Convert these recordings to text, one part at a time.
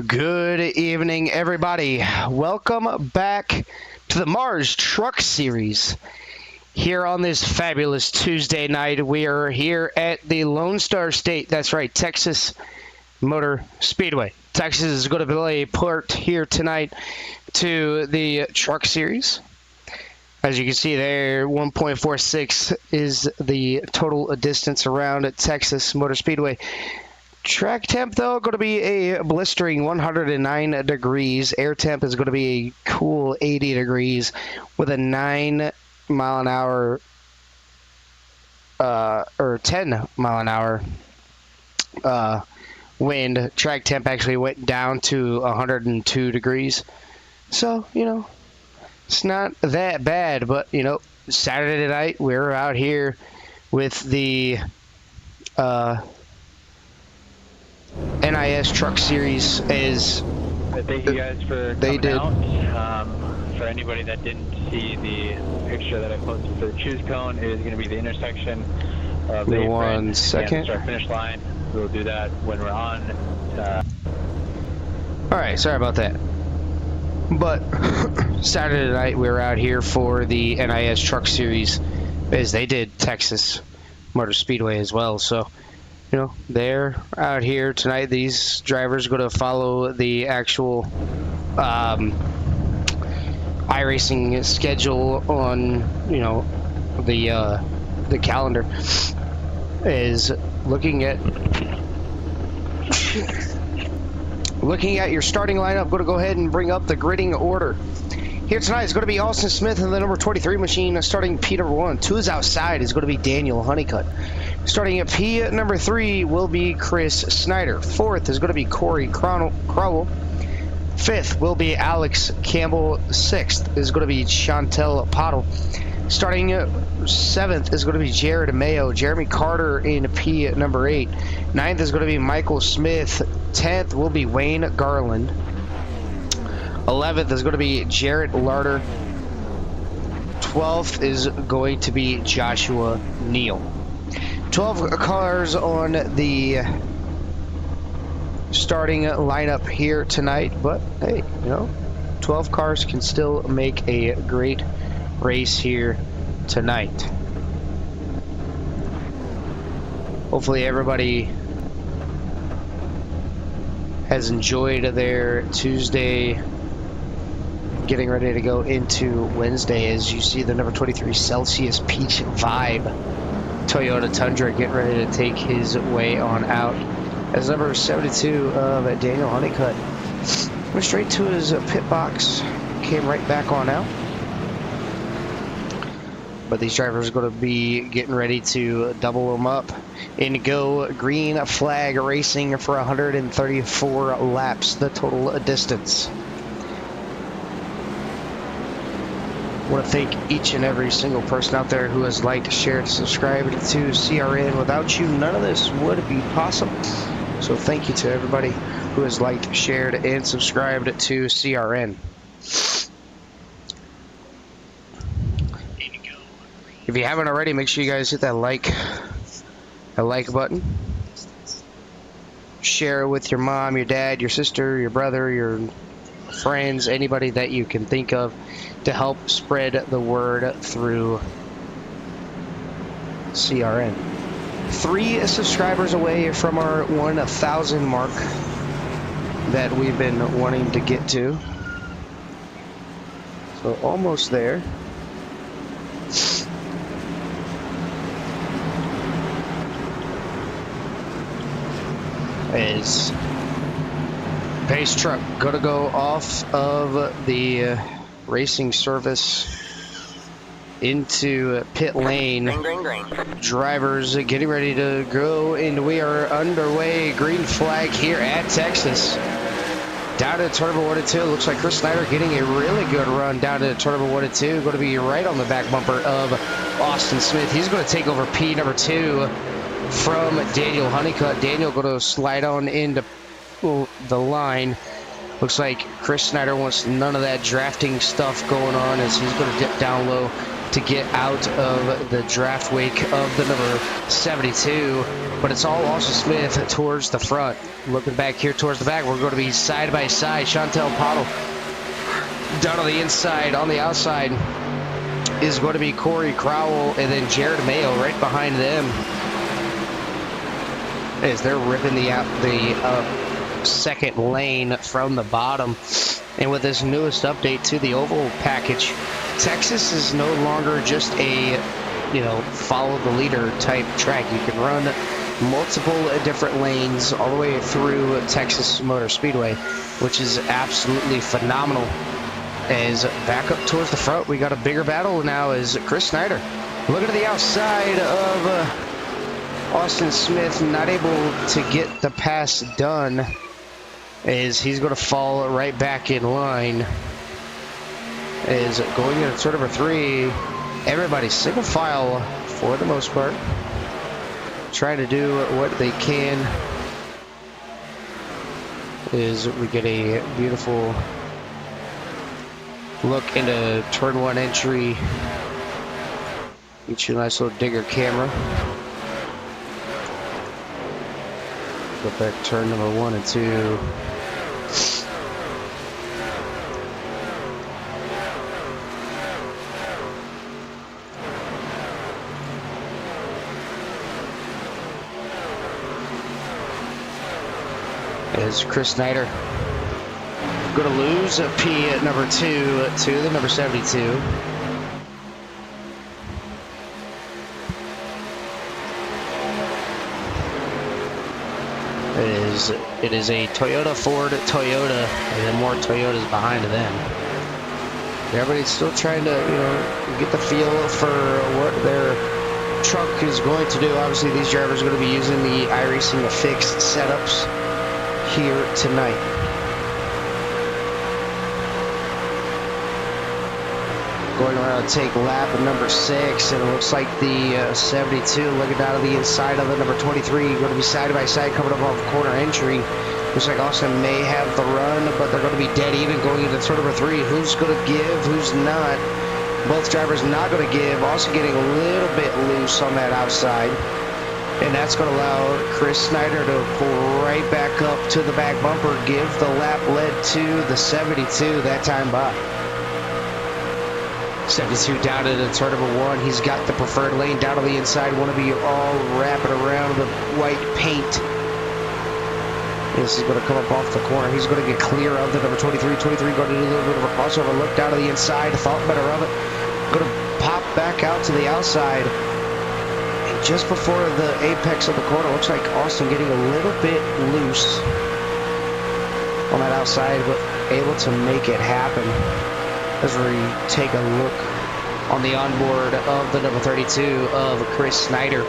Good evening, everybody. Welcome back to the Mars Truck Series. Here on this fabulous Tuesday night, we are here at the Lone Star State. That's right, Texas Motor Speedway. Texas is going to play port here tonight to the Truck Series. As you can see there, 1.46 is the total distance around at Texas Motor Speedway. Track temp, though, going to be a blistering 109 degrees. Air temp is going to be a cool 80 degrees with a 9 mile an hour or 10 mile an hour wind. Track temp actually went down to 102 degrees. So, it's not that bad, but, Saturday night, we're out here with the NIS Truck Series. Thank you guys for coming out. For anybody that didn't see the picture that I posted for the choose cone, it is going to be the intersection of the one second. And the start finish line. We'll do that when we're on. All right, sorry about that. But Saturday night we were out here for the NIS Truck Series, as they did Texas Motor Speedway as well. So, they're out here tonight. These drivers are going to follow the actual iRacing schedule on, the calendar. Is looking at your starting lineup. Going to go ahead and bring up the gridding order. Here tonight is going to be Austin Smith in the number 23 machine, starting P number 1. 2 is outside is going to be Daniel Honeycutt. Starting at P number 3 will be Chris Snyder. 4th is going to be Corey Crowell. 5th will be Alex Campbell. 6th is going to be Chantel Pottle. Starting 7th is going to be Jared Mayo. Jeremy Carter in P number 8. 9th is going to be Michael Smith. 10th will be Wayne Garland. 11th is going to be Jarrett Larder. 12th is going to be Joshua Neal. 12 cars on the starting lineup here tonight, but hey, 12 cars can still make a great race here tonight. Hopefully everybody has enjoyed their Tuesday, getting ready to go into Wednesday. As you see the number 23 Celsius Peach Vibe Toyota Tundra getting ready to take his way on out. As number 72 of Daniel Honeycutt went straight to his pit box, came right back on out. But these drivers are going to be getting ready to double them up and go green flag racing for 134 laps, the total distance. I want to thank each and every single person out there who has liked, shared, subscribed to CRN. Without you, none of this would be possible. So thank you to everybody who has liked, shared, and subscribed to CRN. If you haven't already, make sure you guys hit that like button. Share it with your mom, your dad, your sister, your brother, your friends, anybody that you can think of, to help spread the word through CRN. 3 subscribers away from our 1,000 mark that we've been wanting to get to. So almost there. Is pace truck gonna go off of the racing service into pit lane. Green. Drivers getting ready to go, and we are underway. Green flag here at Texas. Down to turbo 1 and 2. Looks like Chris Snyder getting a really good run down to turbo 1 and 2. Going to be right on the back bumper of Austin Smith. He's going to take over P number 2 from Daniel Honeycutt. Daniel going to slide on into the line Looks like Chris Snyder wants none of that drafting stuff going on, as he's going to dip down low to get out of the draft wake of the number 72. But it's all Austin Smith towards the front. Looking back here towards the back, we're going to be side by side. Chantel Pottle down on the inside. On the outside is going to be Corey Crowell, and then Jared Mayo right behind them as they're ripping the second lane from the bottom. And with this newest update to the oval package, Texas is no longer just a follow the leader type track. You can run multiple different lanes all the way through Texas Motor Speedway, which is absolutely phenomenal. As back up towards the front, we got a bigger battle now as Chris Snyder looking to the outside of Austin Smith, not able to get the pass done, as he's going to fall right back in line. Is going into turn number 3. Everybody single file for the most part, trying to do what they can. Is we get a beautiful look into turn 1 entry. Get you a nice little digger camera. Go back turn number 1 and 2. As Chris Snyder going to lose a P at number 2 to the number 72. It is a Toyota, Ford, Toyota, and then more Toyotas behind them. Everybody's still trying to get the feel for what their truck is going to do. Obviously, these drivers are going to be using the iRacing fixed setups here tonight. Going around to take lap at number 6, and it looks like the 72 looking down to the inside of the number 23, going to be side by side coming up off corner entry. Looks like Austin may have the run, but they're going to be dead even going into turn number 3. Who's going to give, who's not? Both drivers not going to give. Also getting a little bit loose on that outside. And that's going to allow Chris Snyder to pull right back up to the back bumper, give the lap led to the 72 that time by. 72 down into turn number 1. He's got the preferred lane down on the inside. Want to be all wrapping around the white paint. This is going to come up off the corner. He's going to get clear of the number 23. 23 going to do a little bit of a crossover. Look down to the inside. Thought better of it. Going to pop back out to the outside. And just before the apex of the corner, looks like Austin getting a little bit loose on that outside, but able to make it happen. As we take a look on the onboard of the number 32 of Chris Snyder.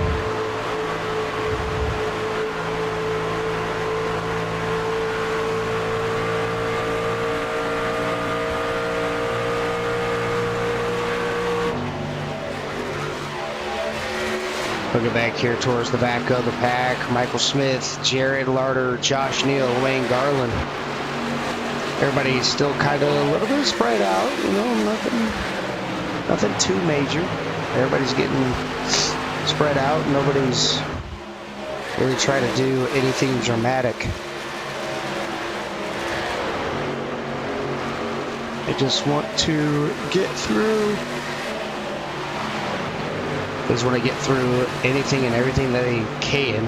Looking back here towards the back of the pack, Michael Smith, Jared Larder, Josh Neal, Wayne Garland. Everybody's still kind of a little bit spread out, nothing too major. Everybody's getting spread out. Nobody's really trying to do anything dramatic. They just want to get through. They just want to get through anything and everything that they can.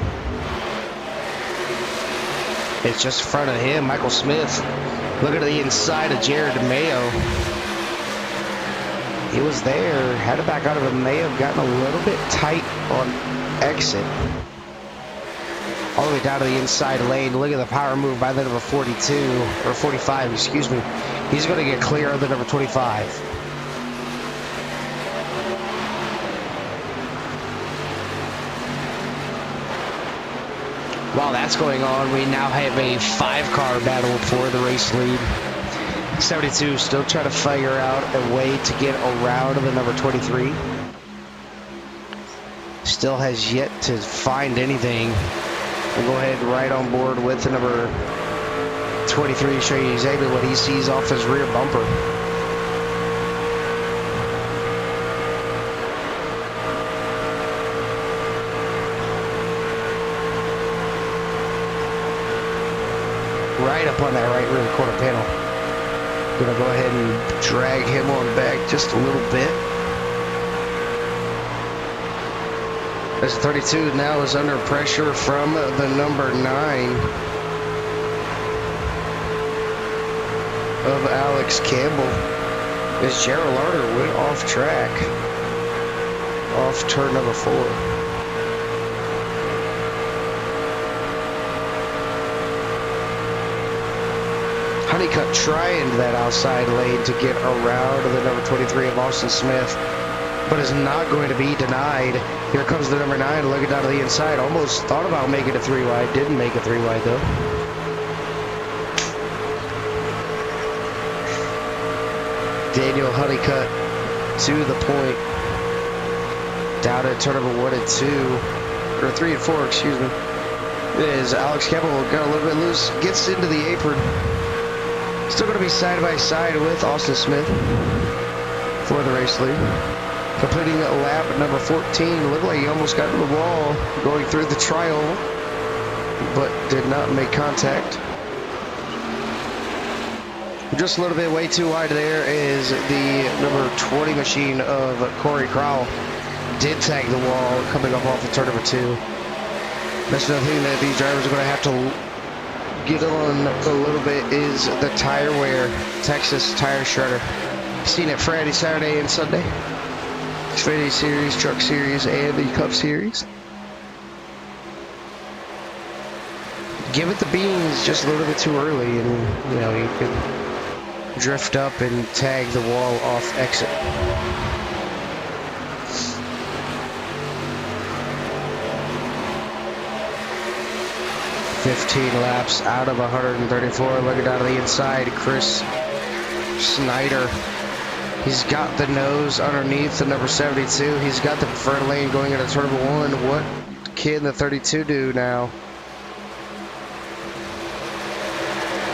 It's just in front of him, Michael Smith. Look at the inside of Jared Mayo. He was there, had to back out of it. May have gotten a little bit tight on exit. All the way down to the inside lane. Look at the power move by the number 42, or 45, excuse me. He's going to get clear of the number 25. While that's going on, we now have a 5-car battle for the race lead. 72 still trying to figure out a way to get around the number 23. Still has yet to find anything. We'll go ahead right on board with the number 23 show you exactly what he sees off his rear bumper. Right up on that right rear quarter panel. Gonna go ahead and drag him on back just a little bit. As 32 now is under pressure from the number 9 of Alex Campbell. As Gerald Larder went off track, off turn number 4. Honeycutt trying that outside lane to get around the number 23 of Austin Smith, but is not going to be denied. Here comes the number 9 looking down to the inside. Almost thought about making a 3-wide. Didn't make a 3-wide though. Daniel Honeycutt to the point. Down at turn number 1 and 2. Or 3 and 4, excuse me. As Alex Campbell got a little bit loose. Gets into the apron. Still going to be side by side with Austin Smith for the race lead. Completing lap number 14. Looked like he almost got to the wall going through the trial, but did not make contact. Just a little bit way too wide there is the number 20 machine of Corey Crowell. Did tag the wall coming up off of turn number 2. That's another thing that these drivers are going to have to get on a little bit is the tire wear. Texas Tire Shredder. Seen it Friday, Saturday, and Sunday. Xfinity Series, Truck Series, and the Cup Series. Give it the beans just a little bit too early, and you know you can drift up and tag the wall off exit. $15 laps out of 134. Looking down to the inside, Chris Snyder. He's got the nose underneath the number 72. He's got the preferred lane going into turn number 1. What can the 32 do now?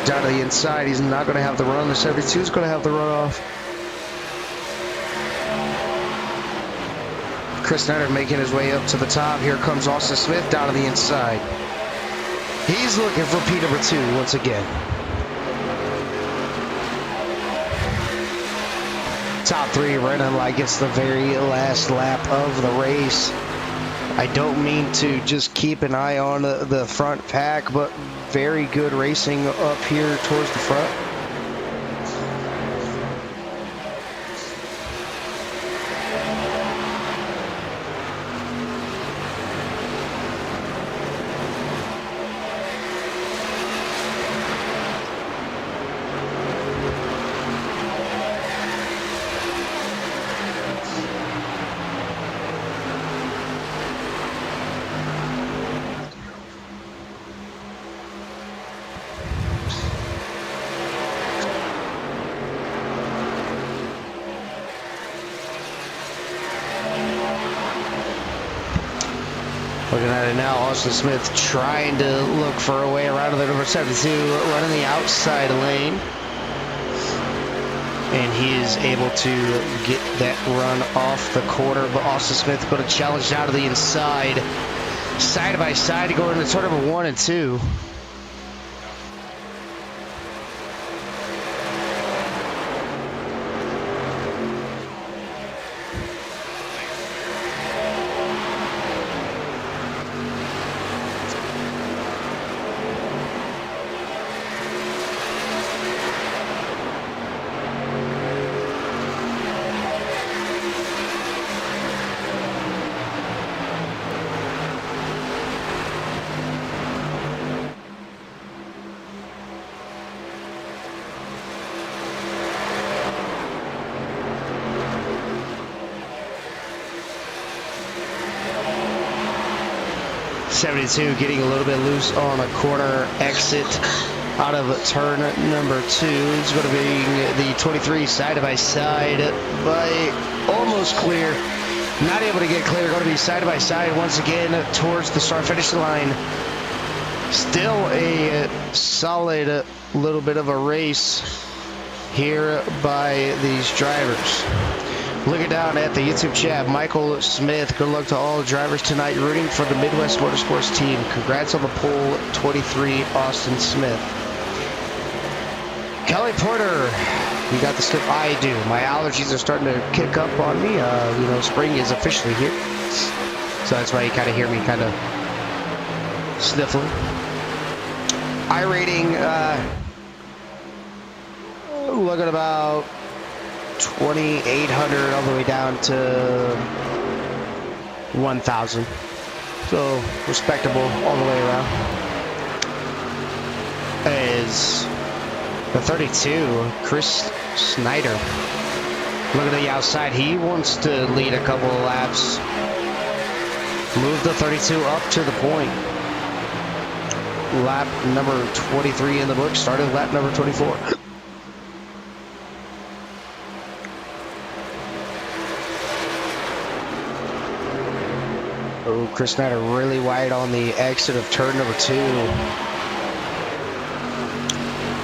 Down to the inside, he's not going to have the run. The 72 is going to have the run off. Chris Snyder making his way up to the top. Here comes Austin Smith down to the inside. He's looking for P number 2 once again. Top 3 running like it's the very last lap of the race. I don't mean to just keep an eye on the front pack, but very good racing up here towards the front. Looking at it now, Austin Smith trying to look for a way around to the number 72, running the outside lane. And he is able to get that run off the quarter, but Austin Smith going to challenge out of the inside, side by side to go into turn number 1 and 2. .72 getting a little bit loose on a corner exit out of turn number 2. It's going to be the 23 side by side, by almost clear. Not able to get clear. Going to be side by side once again towards the start finish line. Still a solid little bit of a race here by these drivers. Looking down at the YouTube chat, Michael Smith, good luck to all drivers tonight rooting for the Midwest Motorsports team. Congrats on the pole, 23, Austin Smith. Kelly Porter, you got the slip? I do. My allergies are starting to kick up on me. Spring is officially here. So that's why you kind of hear me kind of sniffling. iRating, look at about 2,800 all the way down to 1,000. So respectable all the way around. Is the 32, Chris Snyder. Look at the outside. He wants to lead a couple of laps. Move the 32 up to the point. Lap number 23 in the book. Started lap number 24. Oh, Chris Snyder really wide on the exit of turn number 2.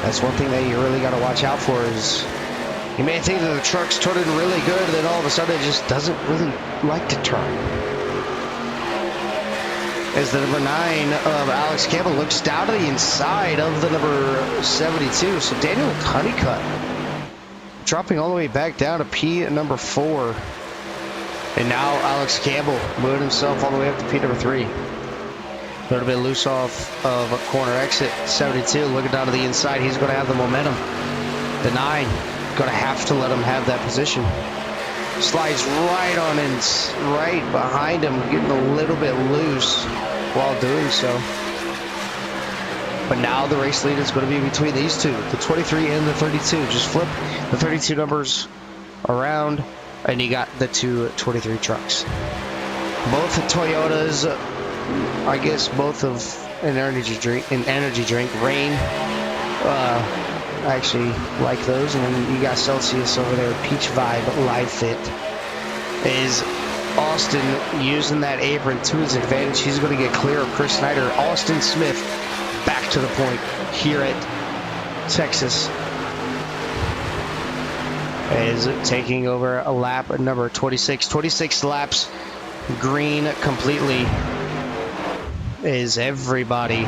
That's one thing that you really got to watch out for is you may think that the truck's turning really good, and then all of a sudden it just doesn't really like to turn. As the number 9 of Alex Campbell looks down to the inside of the number 72. So Daniel Honeycutt dropping all the way back down to P number 4. And now Alex Campbell moving himself all the way up to P number 3. A little bit loose off of a corner exit. 72 looking down to the inside. He's going to have the momentum. The 9 going to have to let him have that position. Slides right on in, right behind him, getting a little bit loose while doing so. But now the race lead is going to be between these two, the 23 and the 32. Just flip the 32 numbers around, and you got the two 23 trucks. Both Toyotas, I guess both of an energy drink. Rain, I actually like those. And then you got Celsius over there, Peach Vibe Live Fit. Is Austin using that apron to his advantage? He's going to get clear of Chris Snyder. Austin Smith back to the point here at Texas. Is taking over a lap number 26. 26 laps green completely. Is everybody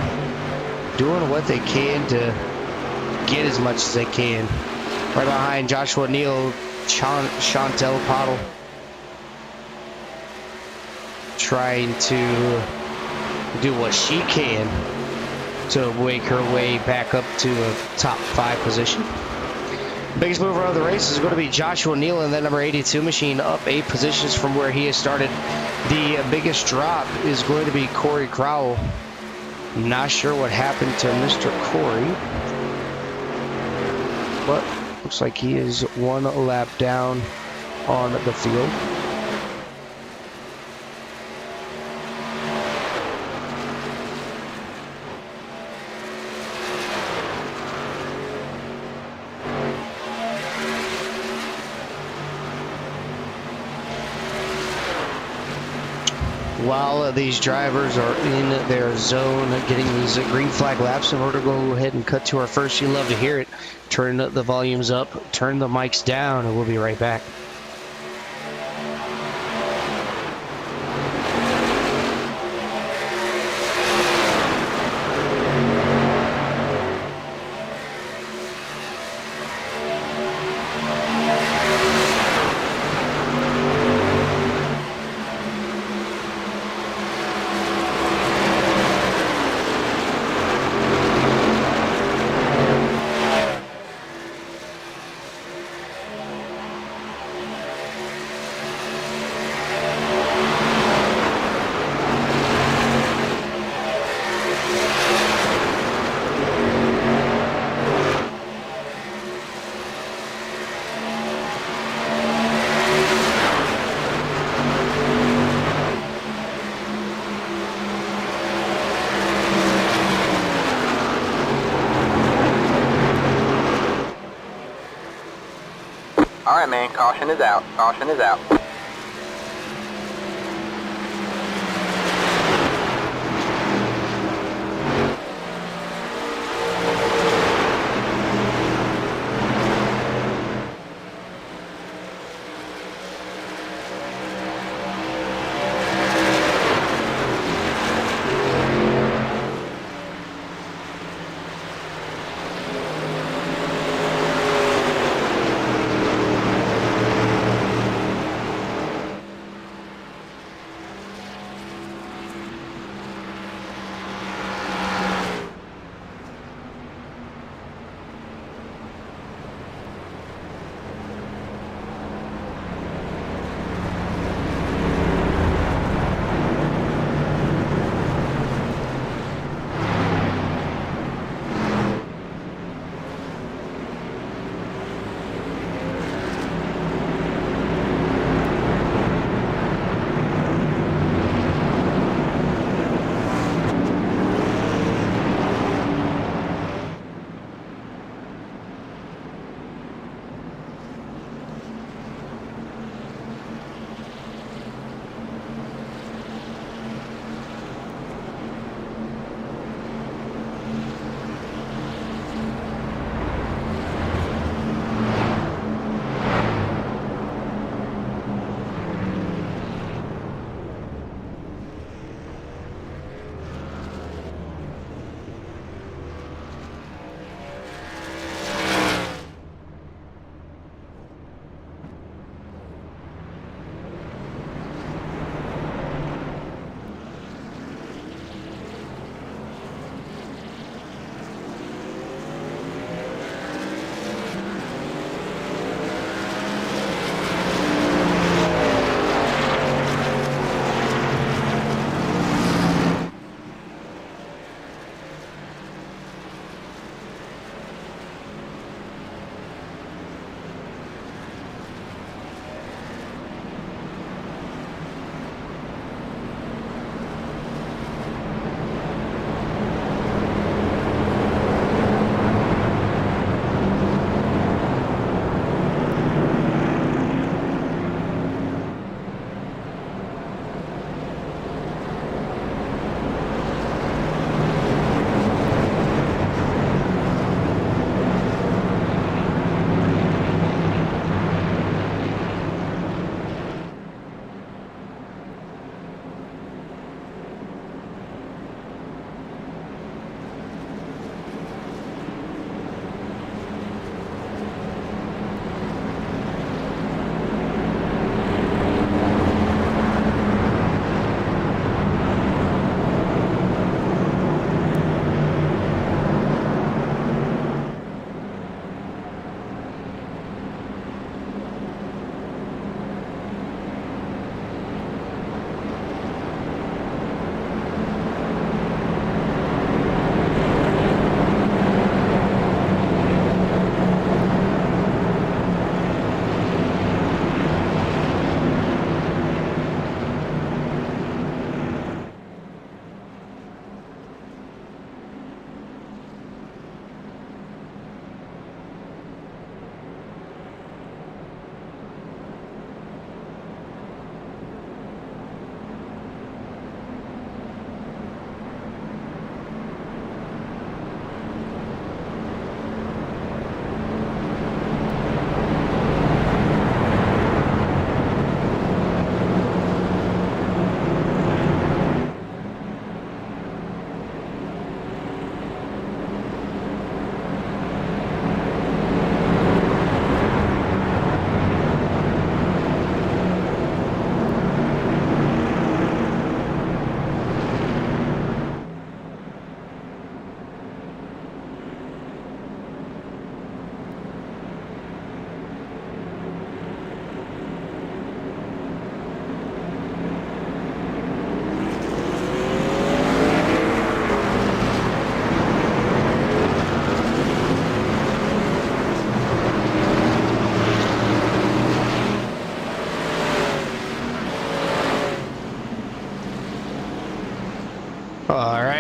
doing what they can to get as much as they can. Right behind Joshua Neal, Chantel Pottle trying to do what she can to make her way back up to a top 5 position. Biggest mover of the race is going to be Joshua Neal, and that number 82 machine up 8 positions from where he has started. The biggest drop is going to be Corey Crowell. Not sure what happened to Mr. Corey, but looks like he is 1 lap down on the field. While these drivers are in their zone getting these green flag laps, in order to go ahead and cut to our first, you love to hear it. Turn the volumes up, turn the mics down, and we'll be right back. Alright, man, caution is out. Caution is out.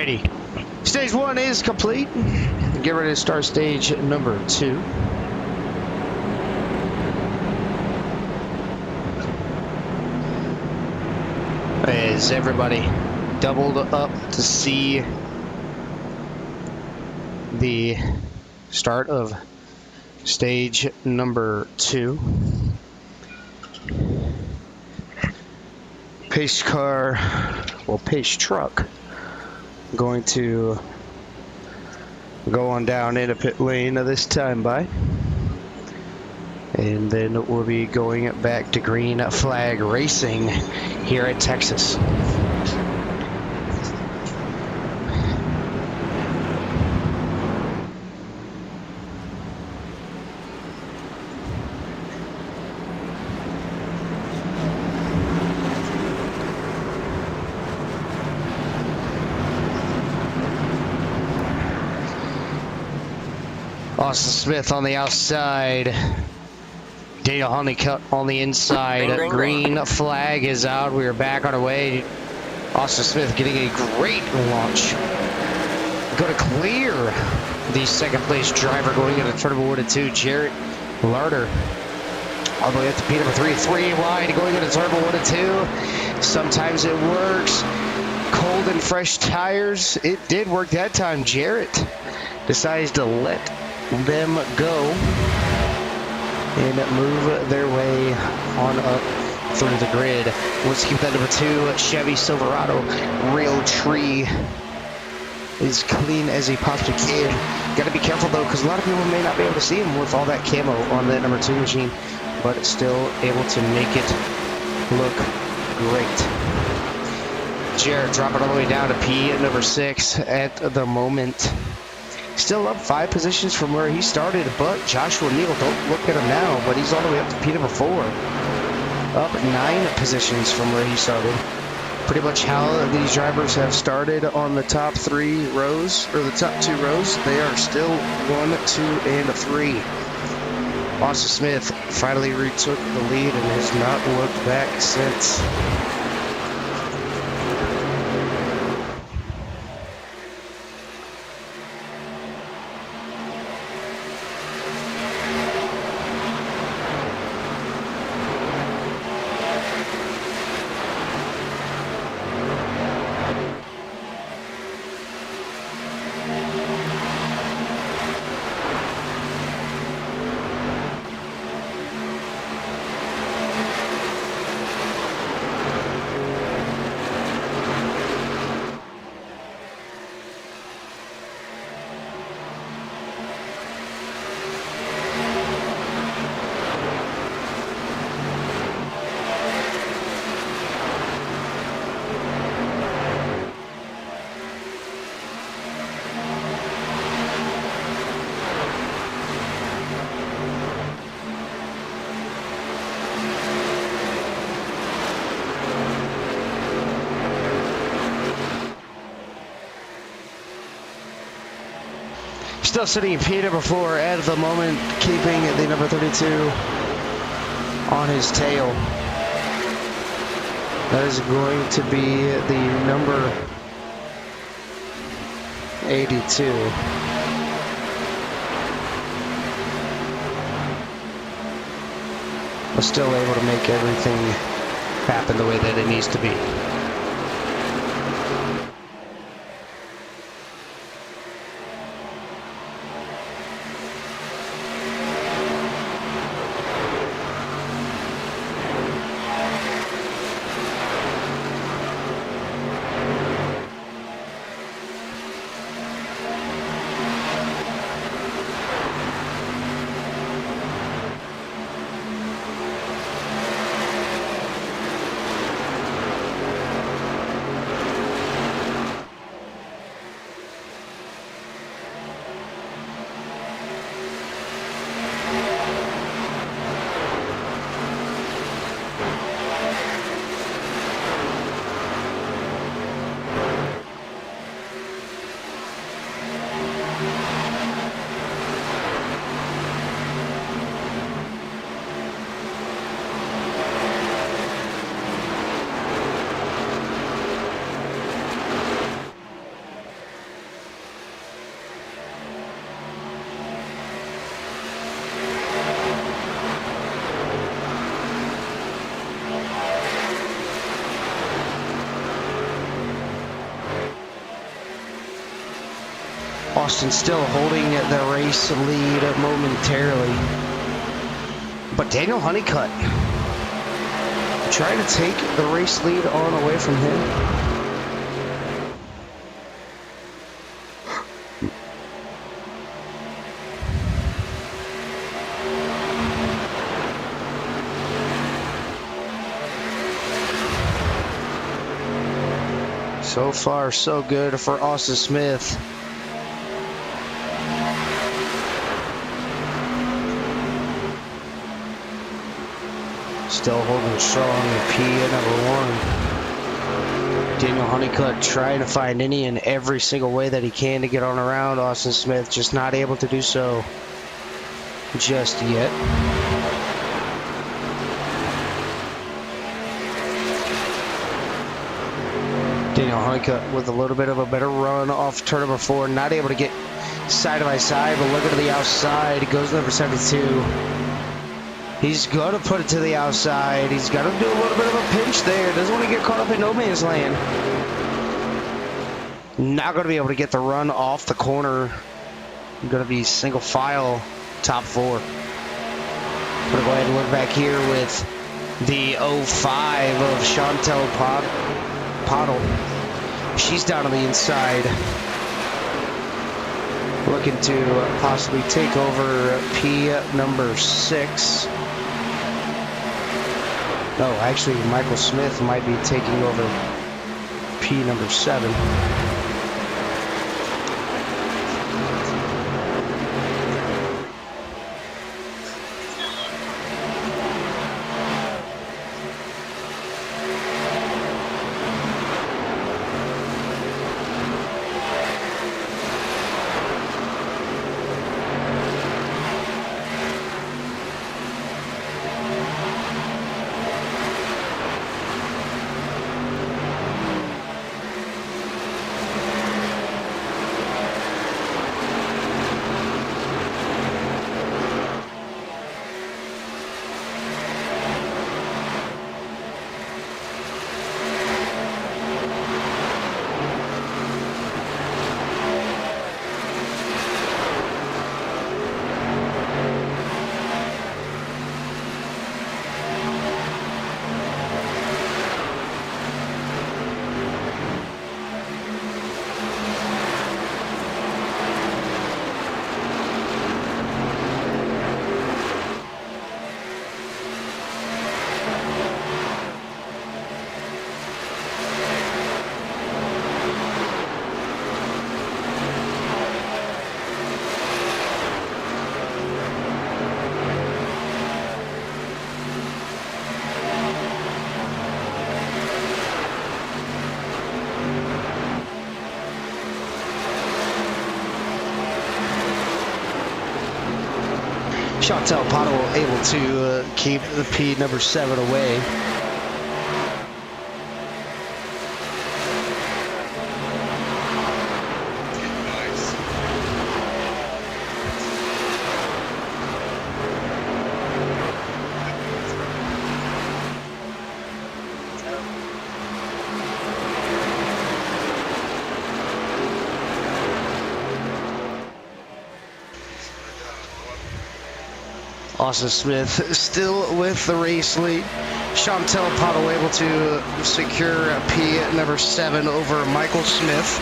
Alrighty. Stage 1 is complete. Get ready to start stage number 2. As everybody doubled up to see the start of stage number 2. Pace car, well, pace truck, going to go on down into pit lane this time by. And then we'll be going back to Green Flag Racing here at Texas. Austin Smith on the outside. Daniel Honeycutt on the inside. Green flag is out. We are back on our way. Austin Smith getting a great launch. Going to clear the second place driver going into turn number 1 and 2, Jarrett Larder. All the way up to P number 3, 3 wide going into turn number 1 and 2. Sometimes it works. Cold and fresh tires. It did work that time. Jarrett decides to let them go and move their way on up through the grid. Let's keep that number 2 Chevy Silverado Realtree as clean as he possibly can. Got to be careful though, because a lot of people may not be able to see him with all that camo on that number 2 machine, but still able to make it look great. Jarrett dropping all the way down to P at number 6 at the moment. Still up 5 positions from where he started, but Joshua Neal, don't look at him now, but he's all the way up to P number 4. Up 9 positions from where he started. Pretty much how these drivers have started on the top 3 rows, or the top 2 rows, they are still 1, 2, and 3. Austin Smith finally retook the lead and has not looked back since. Still sitting in P number 4 at the moment, keeping the number 32 on his tail. That is going to be the number 82. But still able to make everything happen the way that it needs to be. Austin still holding the race lead momentarily. But Daniel Honeycutt trying to take the race lead on away from him. So far, so good for Austin Smith. Still holding strong in P at number 1. Daniel Honeycutt trying to find any and every single way that he can to get on around Austin Smith, just not able to do so just yet. Daniel Honeycutt with a little bit of a better run off turn number 4, not able to get side by side, but looking to the outside, he goes number 72. He's going to put it to the outside. He's got to do a little bit of a pinch there. Doesn't want to get caught up in no man's land. Not going to be able to get the run off the corner. Going to be single file top 4. Going to go ahead and look back here with the 05 of Chantel Pottle. She's down on the inside, looking to possibly take over P number 6. No, actually Michael Smith might be taking over P number 7. Chantel Pottle able to keep the P number 7 away. Austin Smith still with the race lead. Chantel Pottle able to secure P number 7 over Michael Smith.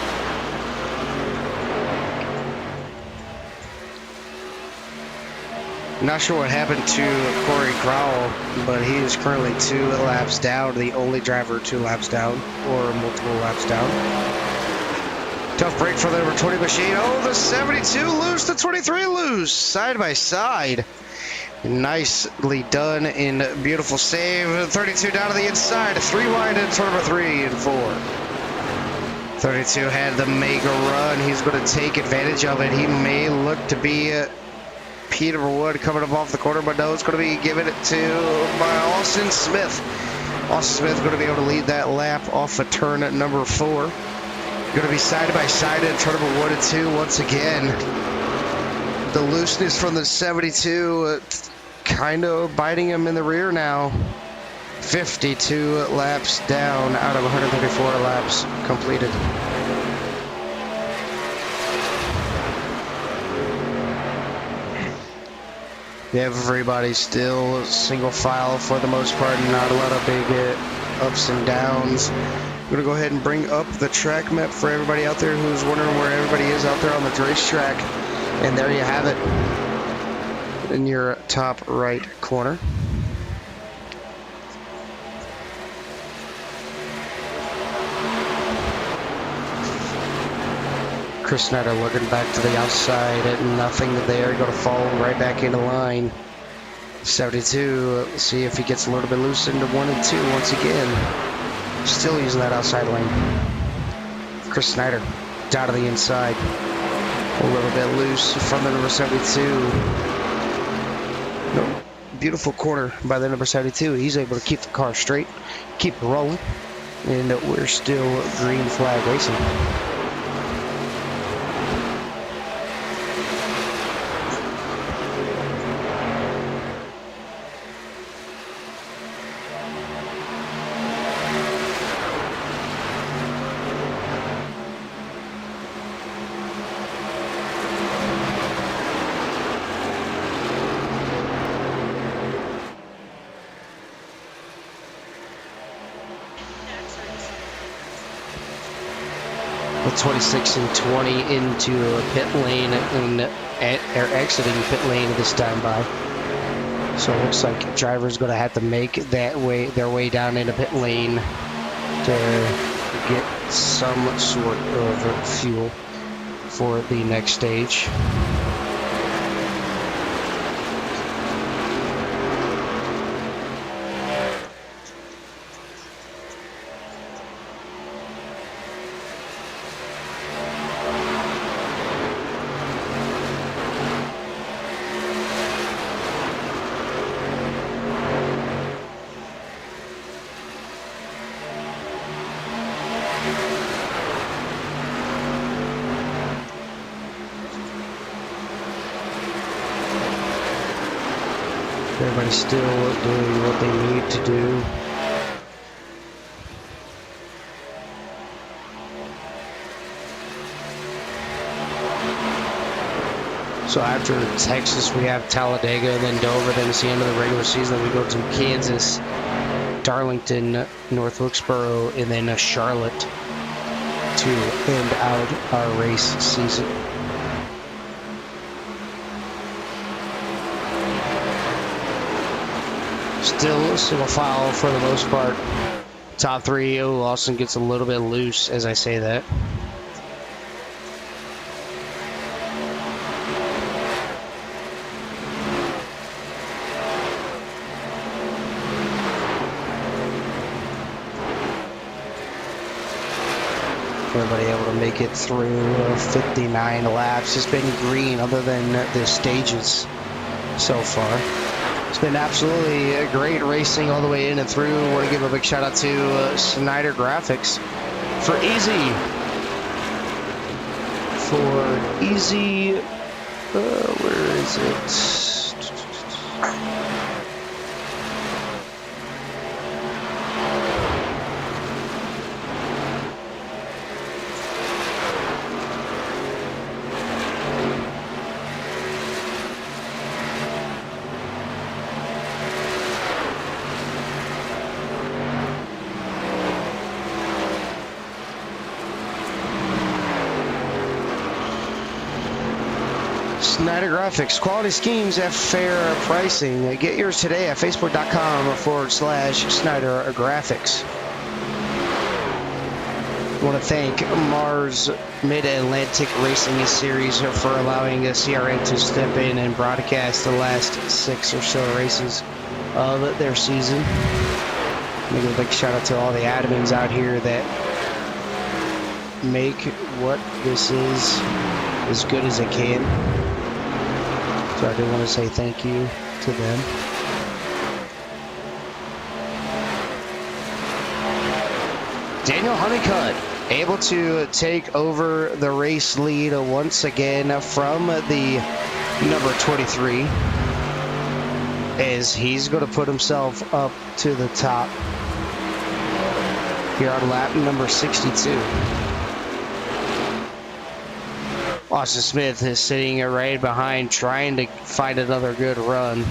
Not sure what happened to Corey Crowell, but he is currently 2 laps down, the only driver 2 laps down, or multiple laps down. Tough break for the number 20 machine. Oh, the 72 loose, the 23 loose, side by side. Nicely done in beautiful save. 32 down to the inside, 3 wide in turn number 3 and 4. 32 had the mega run. He's going to take advantage of it. He may look to be Peter Wood coming up off the corner, but no, it's going to be given it to by Austin Smith. Austin Smith going to be able to lead that lap off of turn at number 4. Going to be side by side in turn number 1 and 2 once again. The looseness from the 72 kind of biting him in the rear now. 52 laps down out of 134 laps completed. Everybody's still single file for the most part, not a lot of big ups and downs. I'm going to go ahead and bring up the track map for everybody out there who's wondering where everybody is out there on the racetrack. And there you have it in your top right corner. Chris Snyder looking back to the outside, nothing there, going to fall right back into line. 72, let's see if he gets a little bit loose into 1 and 2 once again. Still using that outside lane. Chris Snyder down to the inside. A little bit loose from the number 72. No, beautiful corner by the number 72. He's able to keep the car straight, keep rolling, and we're still green flag racing. With 26 and 20 into a pit lane and exiting pit lane this time by. So it looks like driver's going to have to make their way down into pit lane to get some sort of fuel for the next stage. Everybody's still doing what they need to do. So after Texas, we have Talladega, then Dover, then it's the end of the regular season. Then we go to Kansas, Darlington, North Wilkesboro, and then Charlotte to end out our race season. Still single file for the most part. Top three. Oh, Lawson gets a little bit loose as I say that. Everybody able to make it through 59 laps. It's been green other than the stages so far. It's been absolutely great racing all the way in and through. I want to give a big shout out to Snyder Graphics for easy. Where is it? Snyder Graphics, quality schemes at fair pricing. Get yours today at facebook.com/Snyder Graphics. I want to thank Mars Mid-Atlantic Racing Series for allowing CRN to step in and broadcast the last 6 or so races of their season. I'm going to give a big shout out to all the admins out here that make what this is as good as it can. So I do want to say thank you to them. Daniel Honeycutt able to take over the race lead once again from the number 23 as he's going to put himself up to the top here on lap number 62. Austin Smith is sitting right behind, trying to find another good run.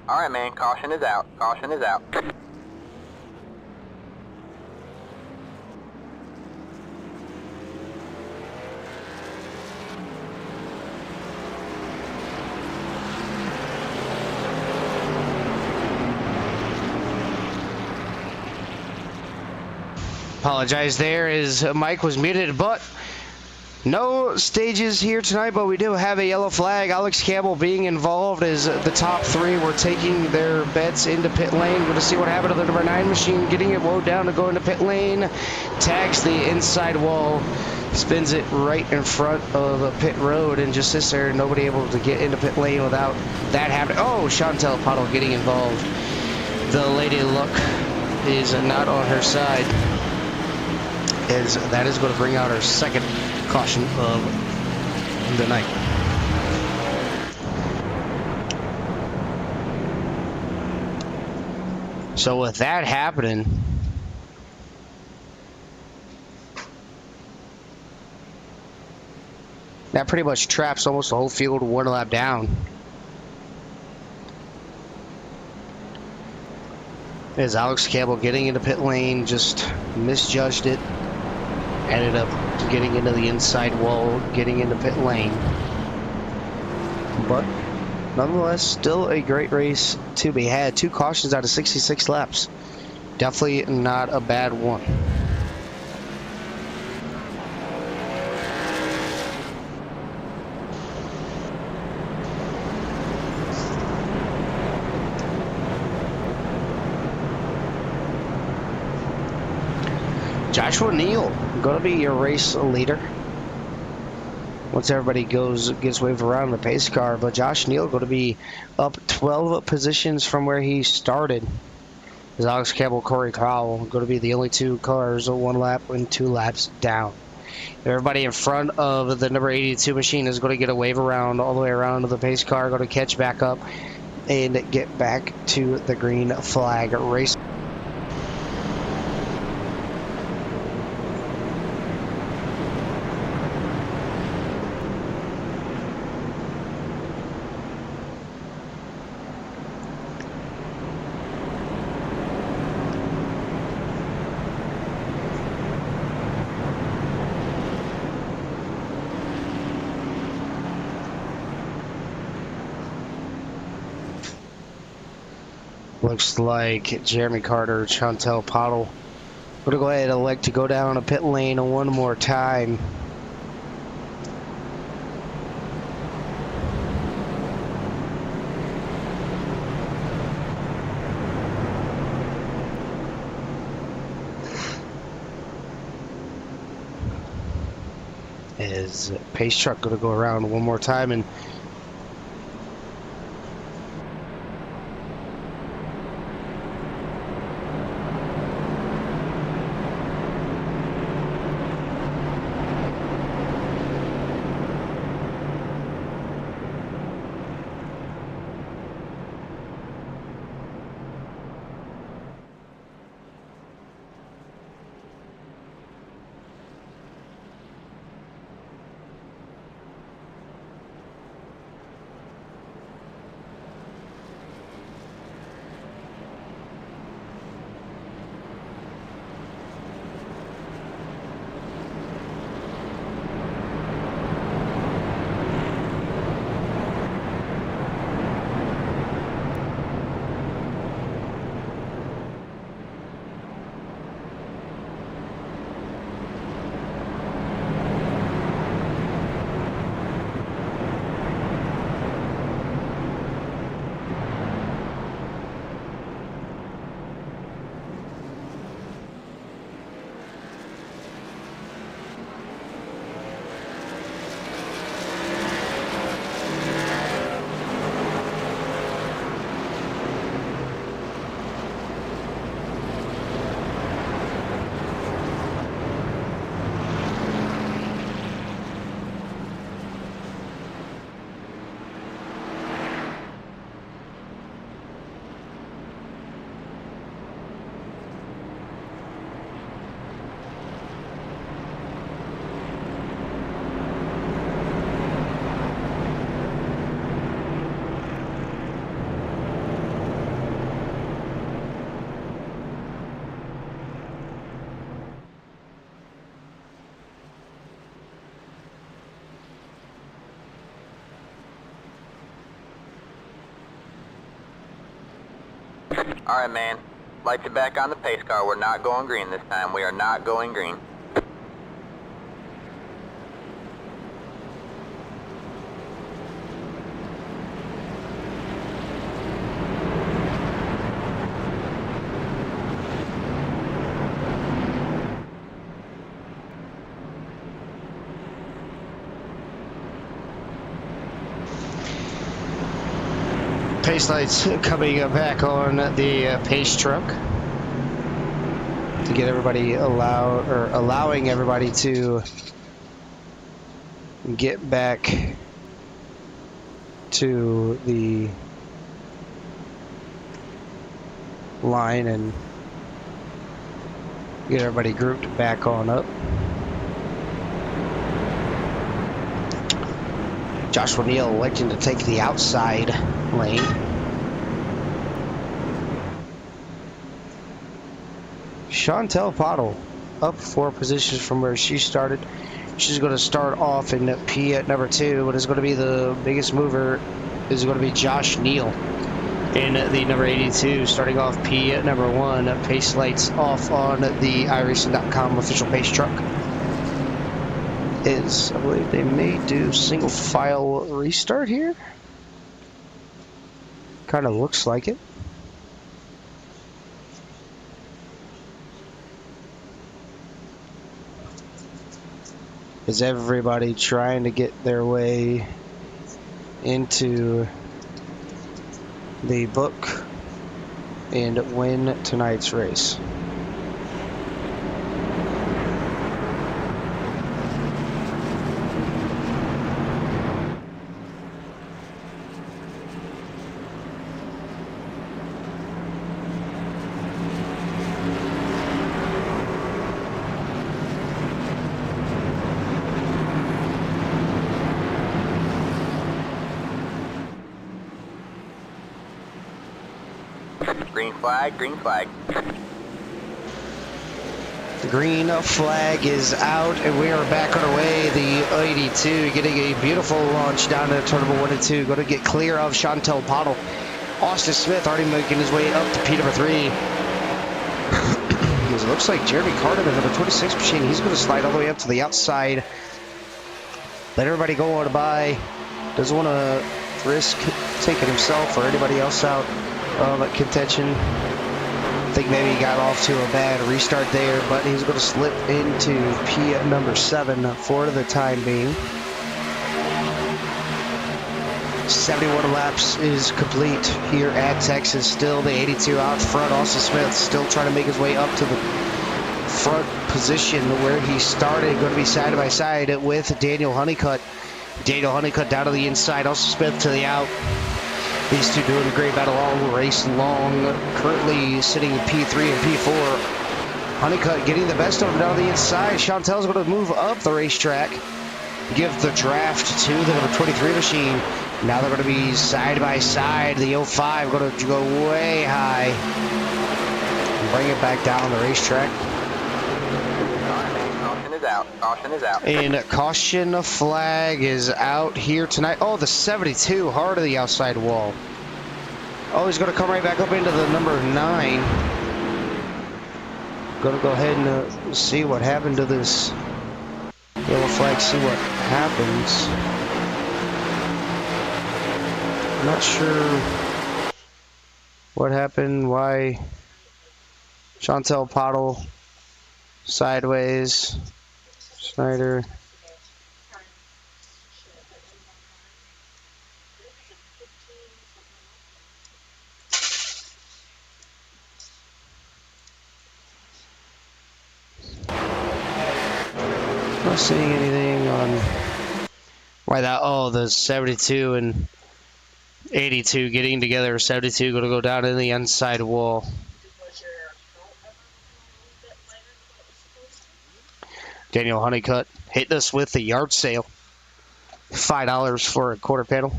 Alright, man, caution is out. Caution is out. Apologize there as Mike was muted, but no stages here tonight, but we do have a yellow flag. Alex Campbell being involved as the top three were taking their bets into pit lane. Going to see what happened to the number 9 machine, getting it low down to go into pit lane. Tags the inside wall, spins it right in front of the pit road, and just sits there. Nobody able to get into pit lane without that happening. Oh, Chantel Pottle getting involved. The Lady Luck is not on her side, as that is going to bring out our second caution of the night. So with that happening, that pretty much traps almost the whole field one lap down. As Alex Campbell getting into pit lane just misjudged it, ended up getting into the inside wall, getting into pit lane. But nonetheless, still a great race to be had. 2 cautions out of 66 laps. Definitely not a bad one. Joshua Neal going to be your race leader once everybody gets waved around the pace car. But Josh Neal going to be up 12 positions from where he started. As Alex Campbell, Corey Crowell going to be the only 2 cars 1 lap and 2 laps down. Everybody in front of the number 82 machine is going to get a wave around all the way around to the pace car, going to catch back up and get back to the green flag race. Looks like Jeremy Carter, Chantel Pottle, going to go ahead and elect to go down a pit lane one more time. Is pace truck going to go around one more time and Alright, man. Lights are back on the pace car. We're not going green this time. We are not going green. Pace lights coming back on the pace truck to get everybody allowing everybody to get back to the line and get everybody grouped back on up. Joshua Neal electing to take the outside lane. Chantel Pottle up 4 positions from where she started. She's going to start off in P at number 2, but it's going to be the biggest mover is going to be Josh Neal in the number 82, starting off P at number 1. Pace lights off on the iRacing.com official pace truck. I believe they may do single file restart here. Kind of looks like it. Is everybody trying to get their way into the book and win tonight's race? Green flag, green flag. The green flag is out, and we are back on our way. The 82 getting a beautiful launch down to turn number 1 and 2. Going to get clear of Chantel Pottle. Austin Smith already making his way up to P number 3. It looks like Jeremy Carter, the number 26 machine, he's going to slide all the way up to the outside. Let everybody go on by. Doesn't want to risk taking himself or anybody else out of contention. I think maybe he got off to a bad restart there, but he's going to slip into P at number 7 for the time being. 71 laps is complete here at Texas. Still the 82 out front. Austin Smith still trying to make his way up to the front position where he started. Going to be side by side with Daniel Honeycutt. Daniel Honeycutt down to the inside. Austin Smith to the out. These two doing a great battle all race long. Currently sitting in P3 and P4. Honeycutt getting the best of him down the inside. Chantel's going to move up the racetrack. Give the draft to the number 23 machine. Now they're going to be side by side. The 05 going to go way high. And bring it back down the racetrack. Caution is out. Caution is out. And caution flag is out here tonight. Oh, the 72 hard of the outside wall. Oh, he's going to come right back up into the number 9. Going to go ahead and see what happened to this yellow flag. See what happens. I'm not sure what happened. Why Chantel Pottle sideways. Schneider. Not seeing anything on why that. Oh, the 72 and 82 getting together. 72 going to go down in the inside wall. Daniel Honeycutt hitting us with the yard sale. $5 for a quarter panel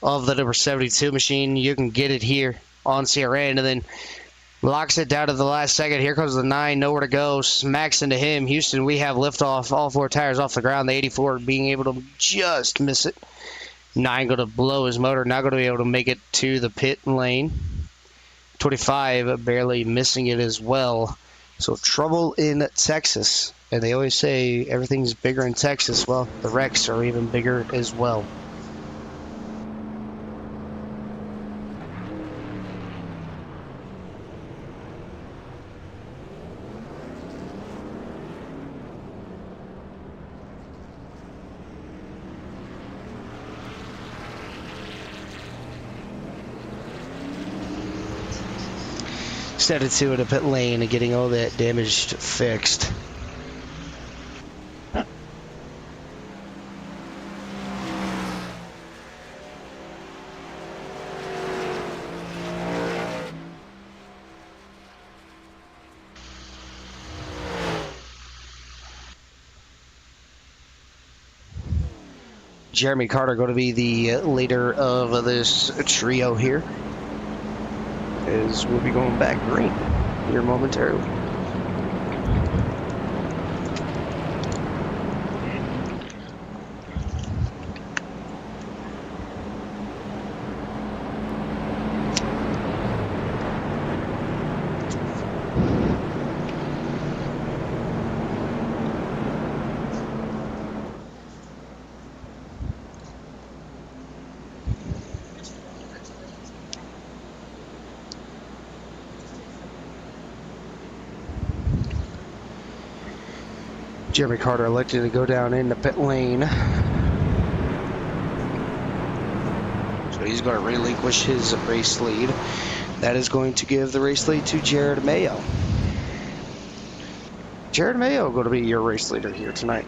of the number 72 machine. You can get it here on CRN, and then locks it down to the last second. Here comes the 9, nowhere to go. Smacks into him. Houston, we have liftoff. All 4 tires off the ground. The 84 being able to just miss it. 9 going to blow his motor. Not going to be able to make it to the pit lane. 25 barely missing it as well. So trouble in Texas. And they always say everything's bigger in Texas. Well, the wrecks are even bigger as well. Instead of two in a pit lane and getting all that damage fixed. Jeremy Carter going to be the leader of this trio here, as we'll be going back green here momentarily. Jeremy Carter elected to go down in the pit lane. So he's going to relinquish his race lead. That is going to give the race lead to Jared Mayo. Jared Mayo going to be your race leader here tonight.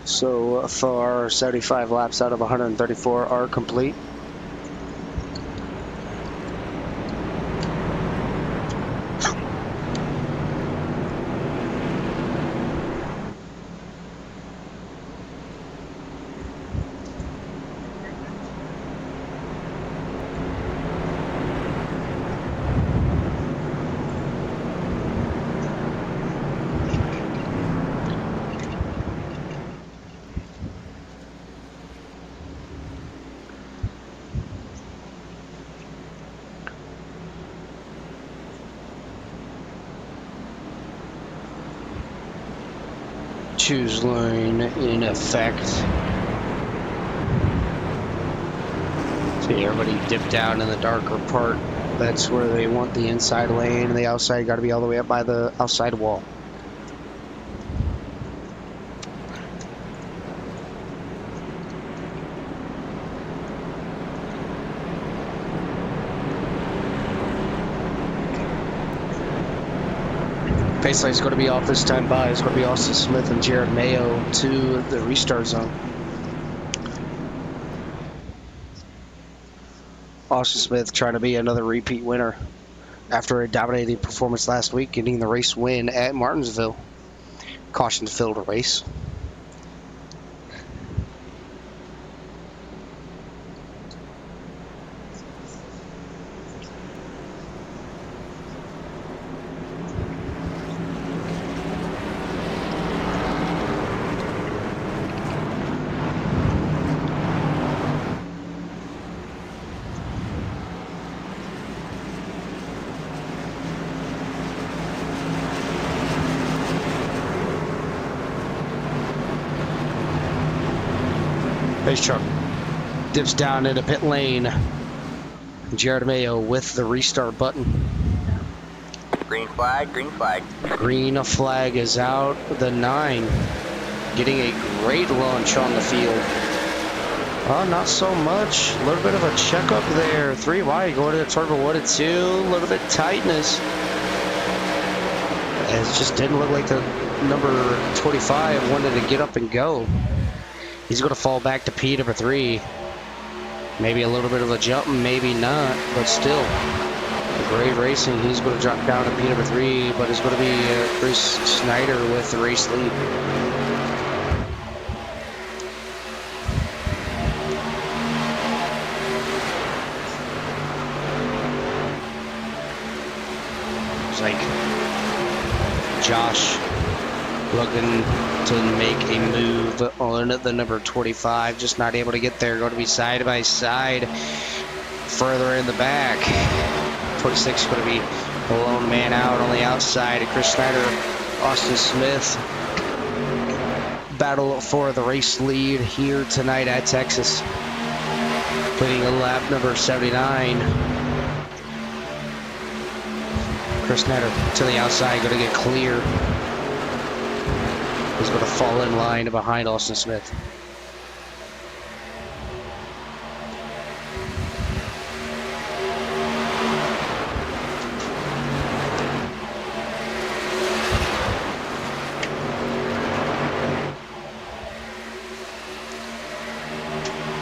So far, 75 laps out of 134 are complete. Choose lane in effect. See, everybody dip down in the darker part. That's where they want the inside lane, and the outside got to be all the way up by the outside wall. Pace line's going to be off this time by. It's going to be Austin Smith and Jared Mayo to the restart zone. Austin Smith trying to be another repeat winner after a dominating performance last week, getting the race win at Martinsville. Caution-filled race. Pace truck dips down into pit lane. Jared Mayo with the restart button. Green flag, green flag. Green flag is out. The 9 getting a great launch on the field. Oh, not so much. A little bit of a checkup there. 3 wide going to the turbo 1 and 2. A little bit tightness. It just didn't look like the number 25 wanted to get up and go. He's going to fall back to P number 3. Maybe a little bit of a jump, maybe not, but still. Great racing. He's going to drop down to P number 3, but it's going to be Chris Snyder with the race lead. It's like Josh looking to make a move on the number 25, just not able to get there. Going to be side by side further in the back. 26 going to be a lone man out on the outside. Chris Snyder, Austin Smith battle for the race lead here tonight at Texas. Leading a lap number 79. Chris Snyder to the outside, going to get clear. He's going to fall in line behind Austin Smith.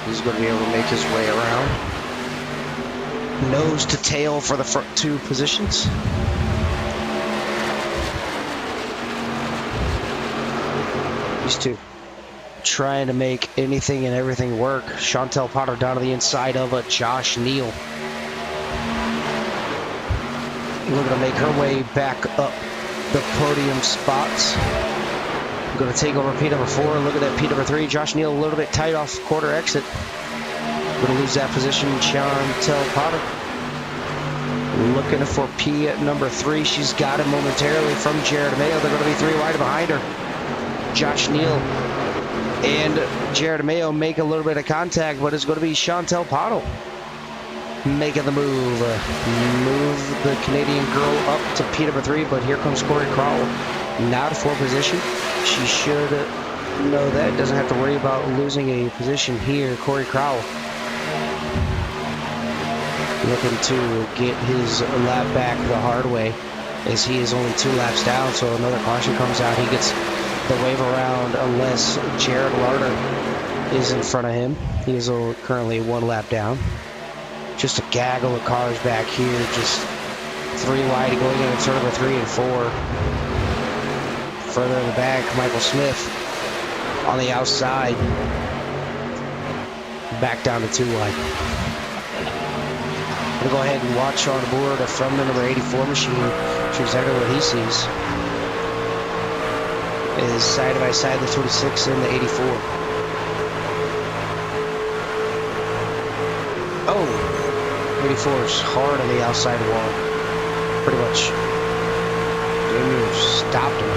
He's going to be able to make his way around. Nose to tail for the front 2 positions. These 2 trying to make anything and everything work. Chantel Potter down to the inside of Josh Neal. Looking to make her way back up the podium spots. Going to take over P number 4. Look at that P number 3. Josh Neal a little bit tight off quarter exit. Going to lose that position. Chantel Potter looking for P at number 3. She's got him momentarily from Jared Mayo. They're going to be 3 wide behind her. Josh Neal and Jared Mayo make a little bit of contact, but it's going to be Chantel Potter making the move. Move the Canadian girl up to P number 3, but here comes Corey Crowell. Now to 4 position. She should know that. Doesn't have to worry about losing a position here. Corey Crowell looking to get his lap back the hard way, as he is only 2 laps down, so another caution comes out. He gets the wave around unless Jared Larder is in front of him. He is currently 1 lap down. Just a gaggle of cars back here, just 3 wide going into turn number 3 and 4. Further in the back, Michael Smith on the outside. Back down to 2 wide. We'll go ahead and watch on board from the number 84 machine. Show exactly what he sees. Is side by side the 26 and the 84. Oh, 84 is hard on the outside wall. Pretty much. Damien stopped him.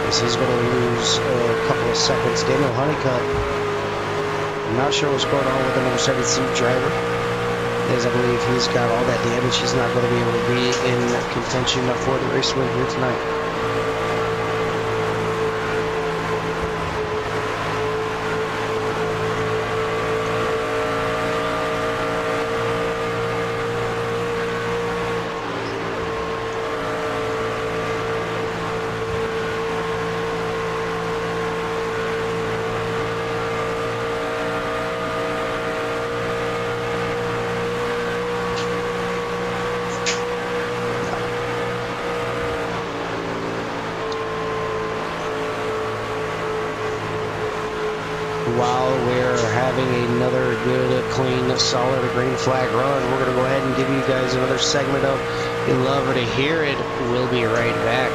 As he's going to lose a couple of seconds. Daniel Honeycutt, I'm not sure what's going on with the number 72 driver, as I believe he's got all that damage. He's not going to be able to be in contention for the race win here tonight. While we're having another good, clean, solid green flag run, we're going to go ahead and give you guys another segment of You Love to Hear It. We'll be right back.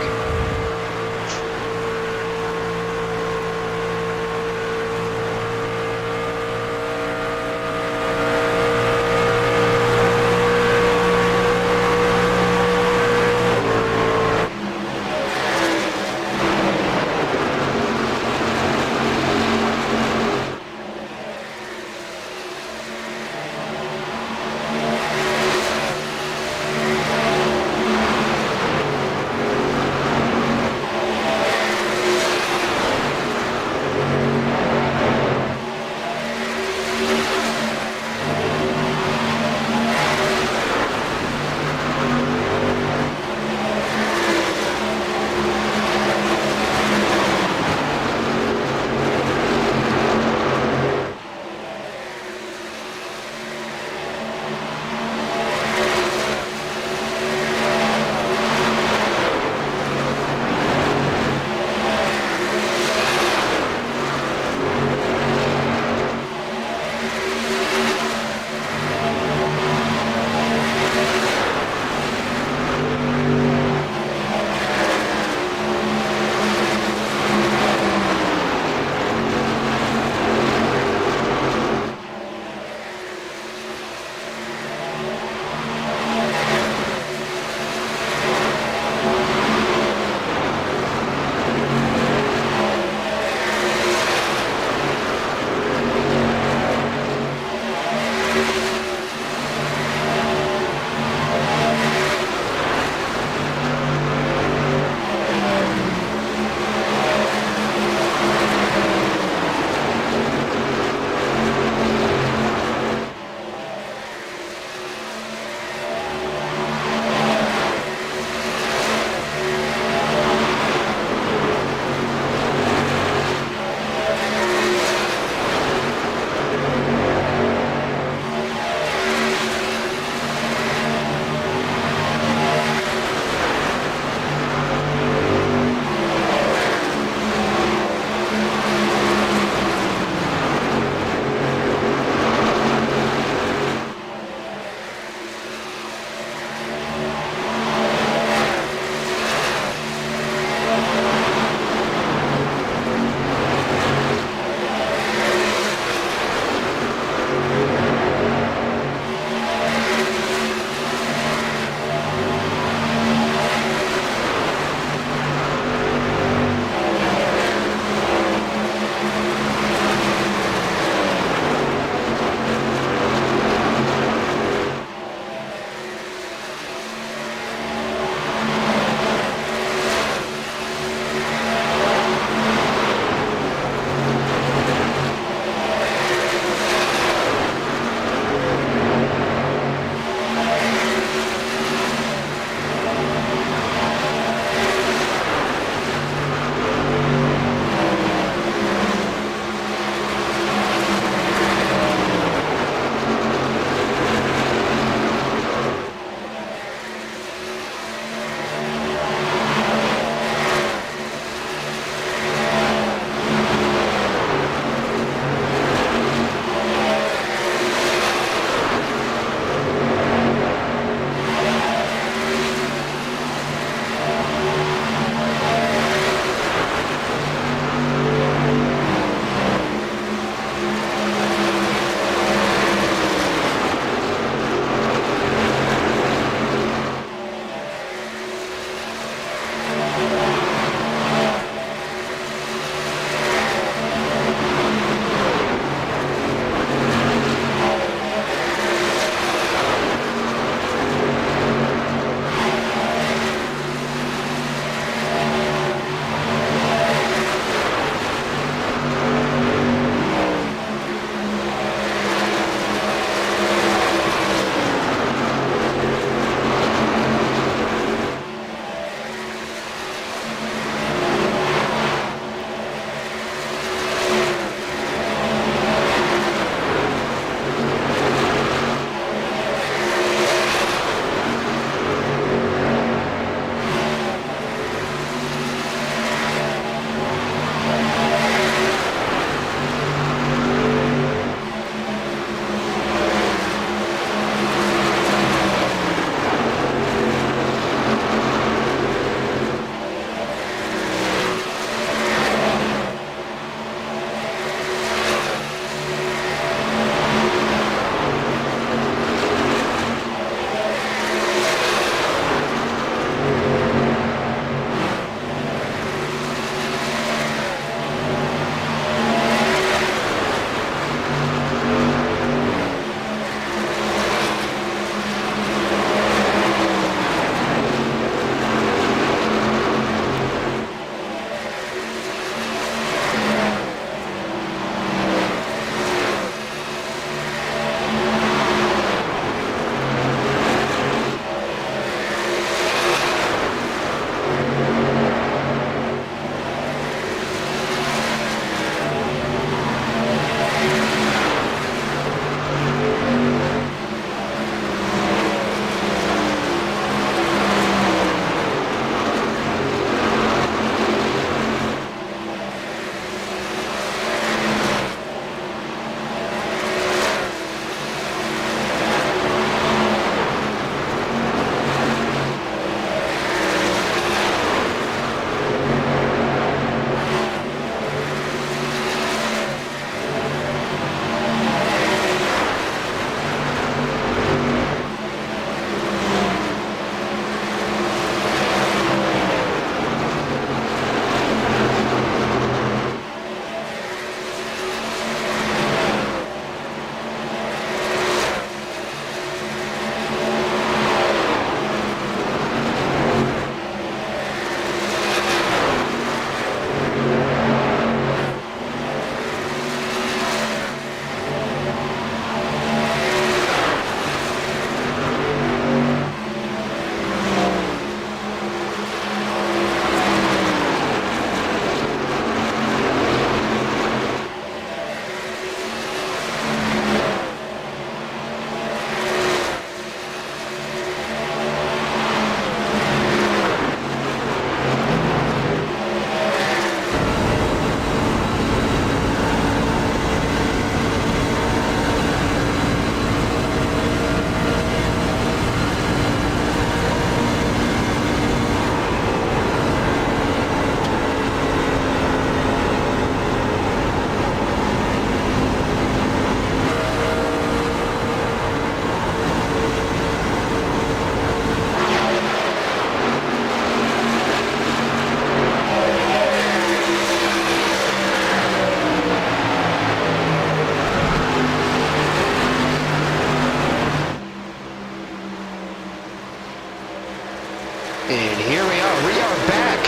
And here we are. We are back.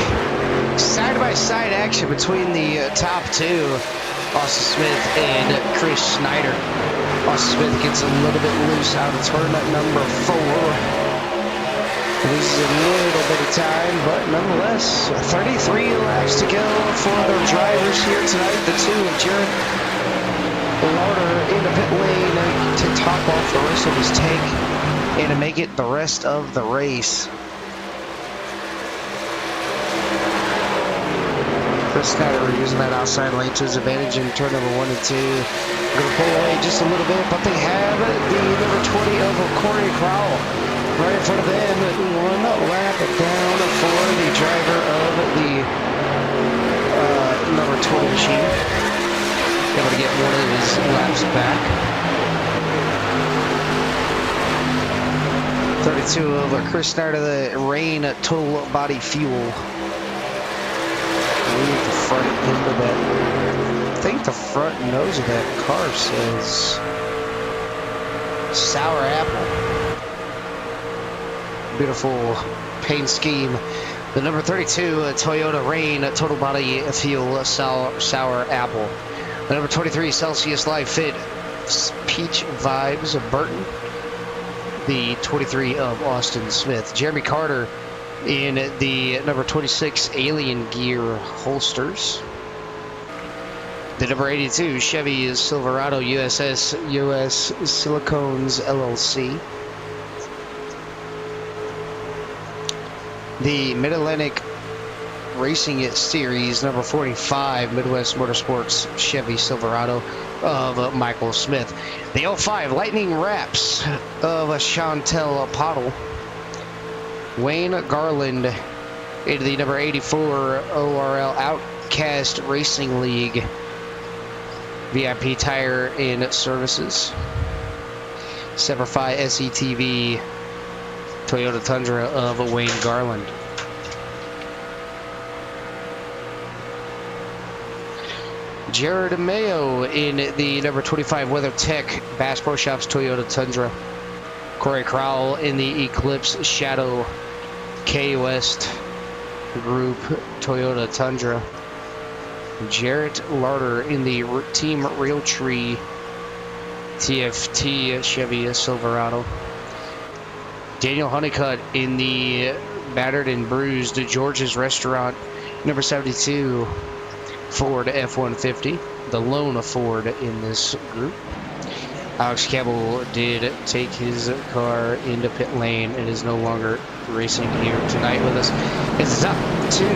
Side-by-side action between the top two, Austin Smith and Chris Snyder. Austin Smith gets a little bit loose out of turn number 4. Loses a little bit of time, but nonetheless, 33 laps to go for the drivers here tonight. The two of Jared Larder in the pit lane to top off the rest of his tank and to make it the rest of the race. Chris Snyder using that outside lane to his advantage in turn number 1 and 2. Going to pull away just a little bit, but they have the number 20 of Corey Crowell right in front of them. 1 lap down for the driver of the number 20 machine. Able to get one of his laps back. 32 of Chris Snyder, the Rain Total Body Fuel. Leave the front end of that. I think the front nose of that car says Sour Apple. Beautiful paint scheme. The number 32 Toyota Rain Total Body Fuel Sour Apple. The number 23 Celsius Live Fit Peach Vibes of Burton. The 23 of Austin Smith. Jeremy Carter in the number 26 Alien Gear holsters. The number 82 Chevy Silverado USS US Silicones LLC. The Mid-Atlantic Racing Series number 45 Midwest Motorsports Chevy Silverado of Michael Smith. The 05 Lightning Wraps of Chantel Pottle. Wayne Garland into the number 84 ORL Outcast Racing League VIP Tire and Services. Semperfi SETV Toyota Tundra of Wayne Garland. Jared Mayo in the number 25 WeatherTech Bass Pro Shops Toyota Tundra. Corey Crowell in the Eclipse Shadow K West Group Toyota Tundra. Jarrett Larder in the Team Realtree TFT Chevy Silverado. Daniel Honeycutt in the Battered and Bruised George's Restaurant number 72 Ford F-150, the lone Ford in this group. Alex Campbell did take his car into pit lane and is no longer racing here tonight with us. It's top two.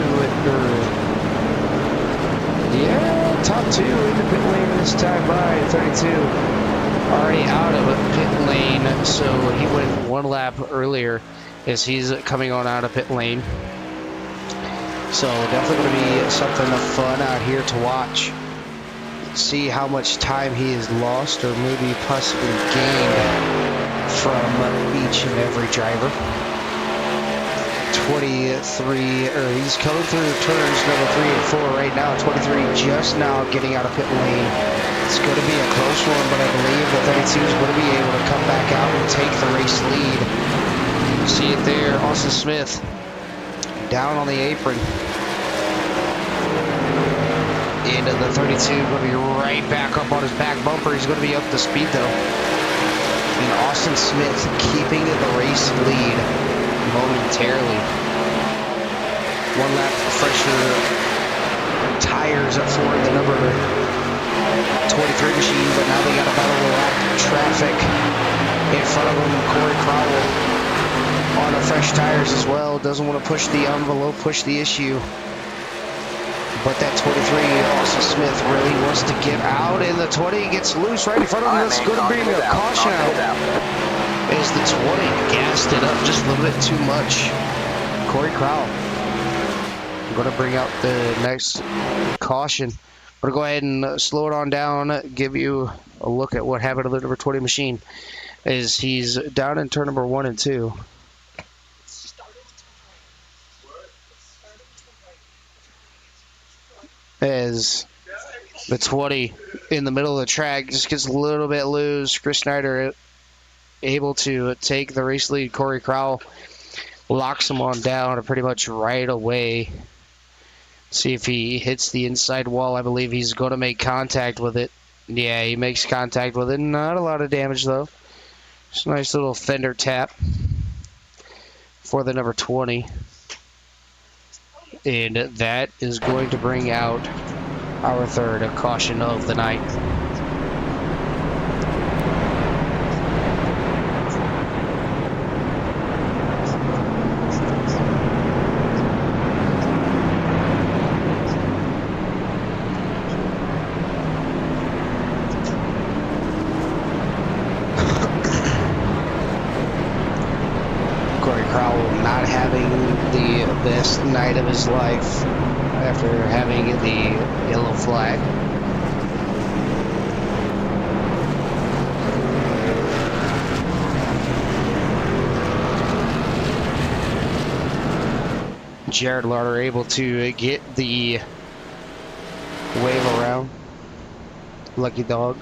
Top two in the pit lane this time by 32. Already out of pit lane, so he went 1 lap earlier as he's coming on out of pit lane. So definitely going to be something fun out here to watch. See how much time he has lost or maybe possibly gained from each and every driver. 23, or he's coming through turns number 3 and 4 right now. 23 just now getting out of pit lane. It's going to be a close one, but I believe the 32 is going to be able to come back out and take the race lead. See it there, Austin Smith down on the apron. Into the 32, going to be right back up on his back bumper. He's going to be up to speed though. And Austin Smith keeping the race lead momentarily. 1 lap fresher tires for the number 23 machine, but now they got a battle of lap traffic in front of him. Corey Crowell on the fresh tires as well. Doesn't want to push the envelope, push the issue. But that 23, Austin Smith, really wants to get out, and the 20 gets loose right in front of him. That's going to bring a caution out. As the 20 gassed it up just a little bit too much. Corey Crowell going to bring out the next caution. We're going to go ahead and slow it on down, give you a look at what happened to the number 20 machine. As he's down in turn number 1 and 2. As the 20 in the middle of the track just gets a little bit loose. Chris Snyder able to take the race lead. Corey Crowell locks him on down pretty much right away. See if he hits the inside wall. I believe he's going to make contact with it. Yeah, he makes contact with it. Not a lot of damage, though. Just a nice little fender tap for the number 20. And that is going to bring out our third caution of the night. Corey Crowell not having the best night of his life after having the yellow flag. Jared Larder able to get the wave around. Lucky dog.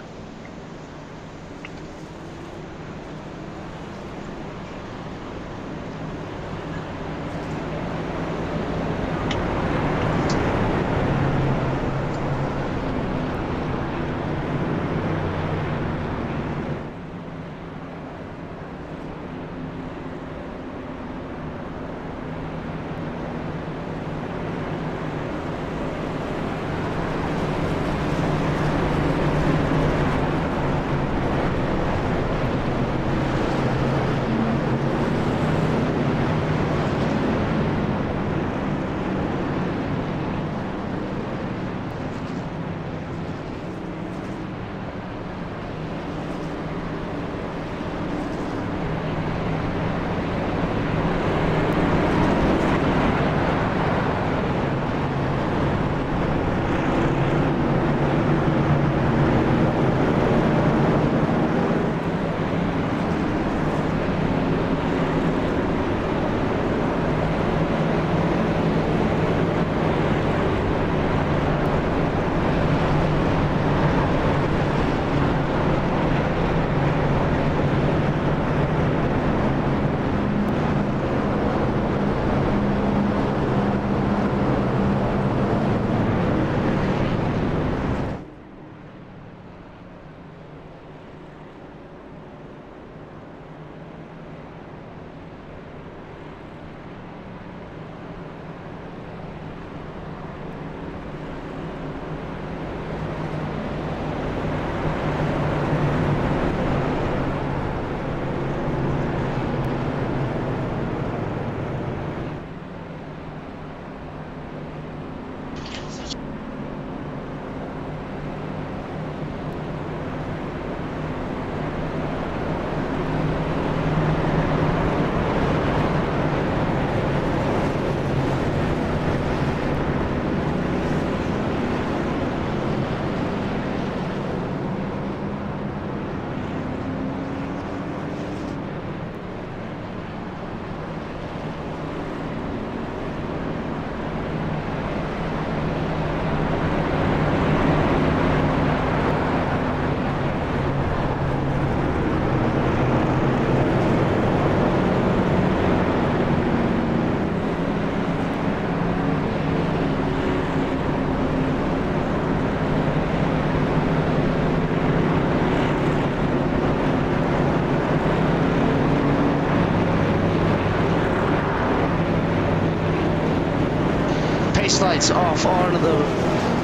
Lights off onto the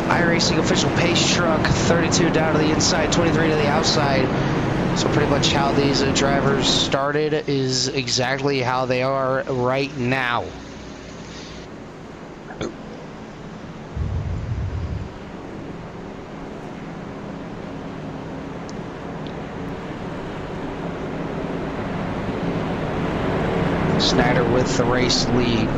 iRacing official pace truck. 32 down to the inside, 23 to the outside. So pretty much how these drivers started is exactly how they are right now. Snyder with the race lead.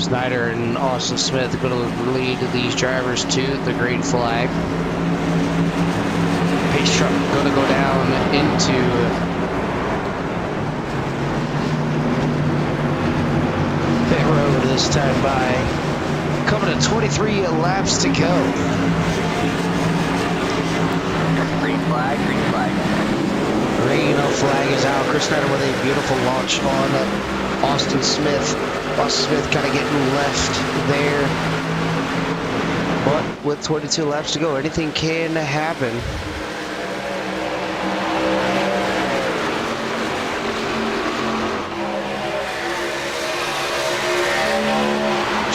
Snyder and Austin Smith going to lead these drivers to the green flag. Pace truck going to go down into pit road this time by. Coming to 23 laps to go. Green flag, green flag. Green flag is out. Chris Snyder with a beautiful launch on Austin Smith. Austin Smith kind of getting left there. But with 22 laps to go, anything can happen.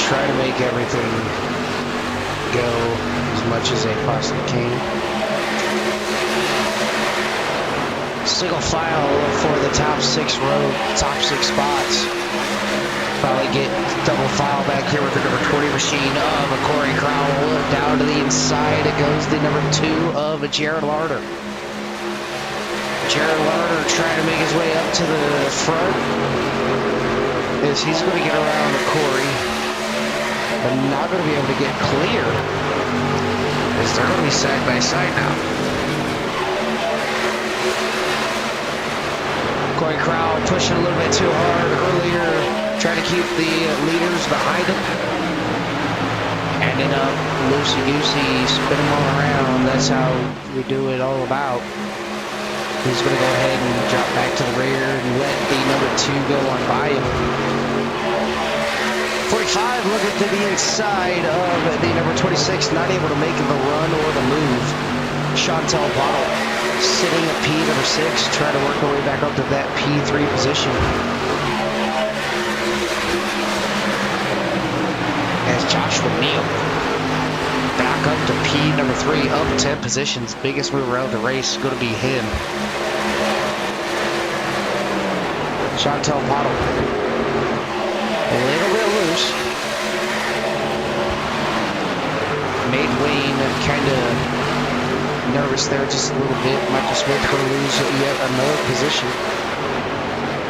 Try to make everything go as much as they possibly can. Single file for the top 6 spots. Probably get double file back here with the number 20 machine of Corey Crowell. Down to the inside it goes the number 2 of Jared Larder. Jared Larder trying to make his way up to the front as he's going to get around Corey, but not going to be able to get clear as they're going to be side by side now. Corey Crowell pushing a little bit too hard earlier, trying to keep the leaders behind him. Ending up loosey-goosey, spin them all around. That's how we do it all about. He's going to go ahead and drop back to the rear and let the number 2 go on by him. 45 looking to the inside of the number 26, not able to make the run or the move. Chantel Bottle sitting at P number 6, trying to work her way back up to that P3 position. As Joshua Neal back up to P number 3, up 10 positions. Biggest move around the race is going to be him. Chantel Bottle a little bit loose. Made Wayne kind of nervous there just a little bit. Michael Smith going to lose yet another position.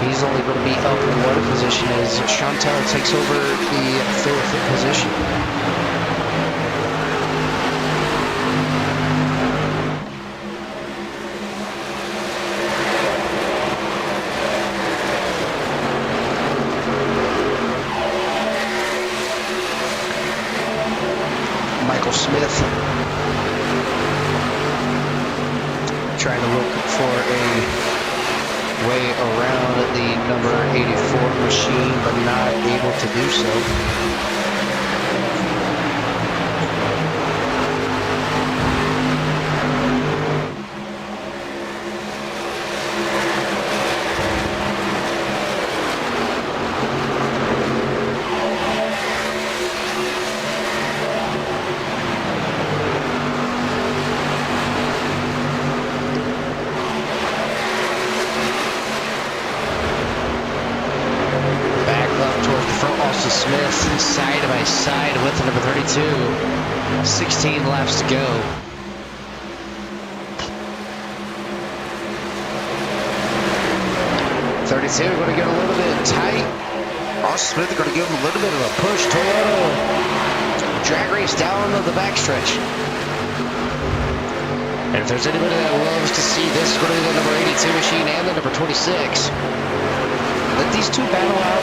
He's only going to be up in one position as Chantel takes over the 4th position. Michael Smith trying to look for a way around the number 84 machine, but not able to do so. Smith side by side with the number 32. 16 laps to go. Going to get a little bit tight. Austin Smith going to give him a little bit of a push. Toyota drag race down the backstretch. And if there's anybody that loves to see this, it's going to be the number 82 machine and the number 26. Let these two battle out.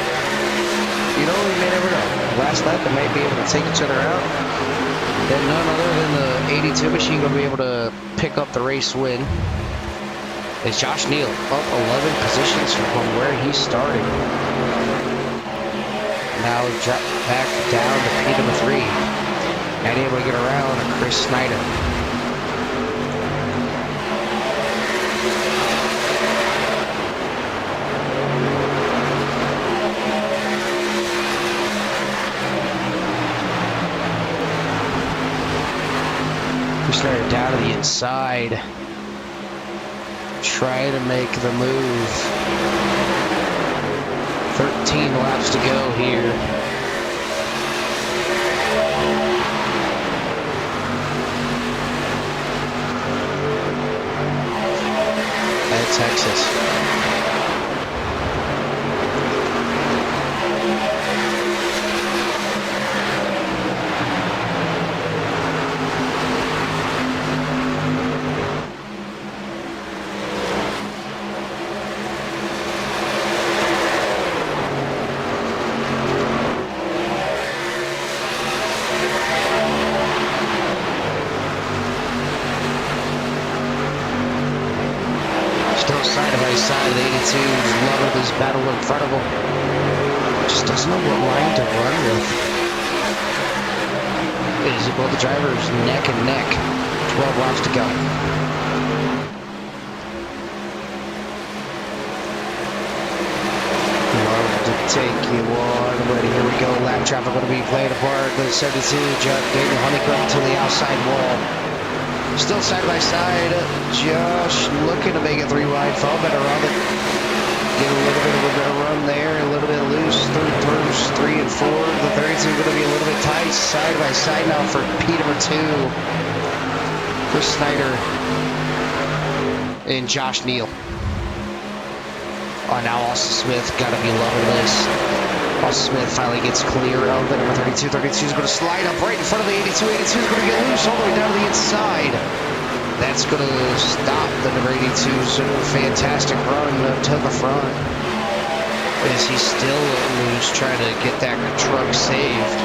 You know, you may never know. Last lap, they might be able to take each other out. Then none other than the 82 machine going to be able to pick up the race win. It's Josh Neal up 11 positions from where he started. Now drop back down to P number 3. Not able to get around Chris Snyder. Started down to the inside. Try to make the move. 13 laps to go here. At Texas. side by side. The 82's loving this battle in front of him. Just doesn't know what line to run with. Both the drivers neck and neck. 12 laps to go. Love to take you on. But here we go. Lap traffic going to be playing a part. The 72, Daniel Honeycomb to the outside wall. Still side by side. Josh looking to make it 3 wide. Fall better on it. Get a little bit of a run there. A little bit loose through turns 3 and 4. The 32 going to be a little bit tight. Side by side now for P2. Chris Snyder and Josh Neal. Oh, now Austin Smith got to be loving this. Austin Smith finally gets clear of the number 32. 32 is going to slide up right in front of the 82. 82 is going to get loose all the way down to the inside. That's going to stop the number 82's fantastic run to the front. As he's still loose, trying to get that truck saved.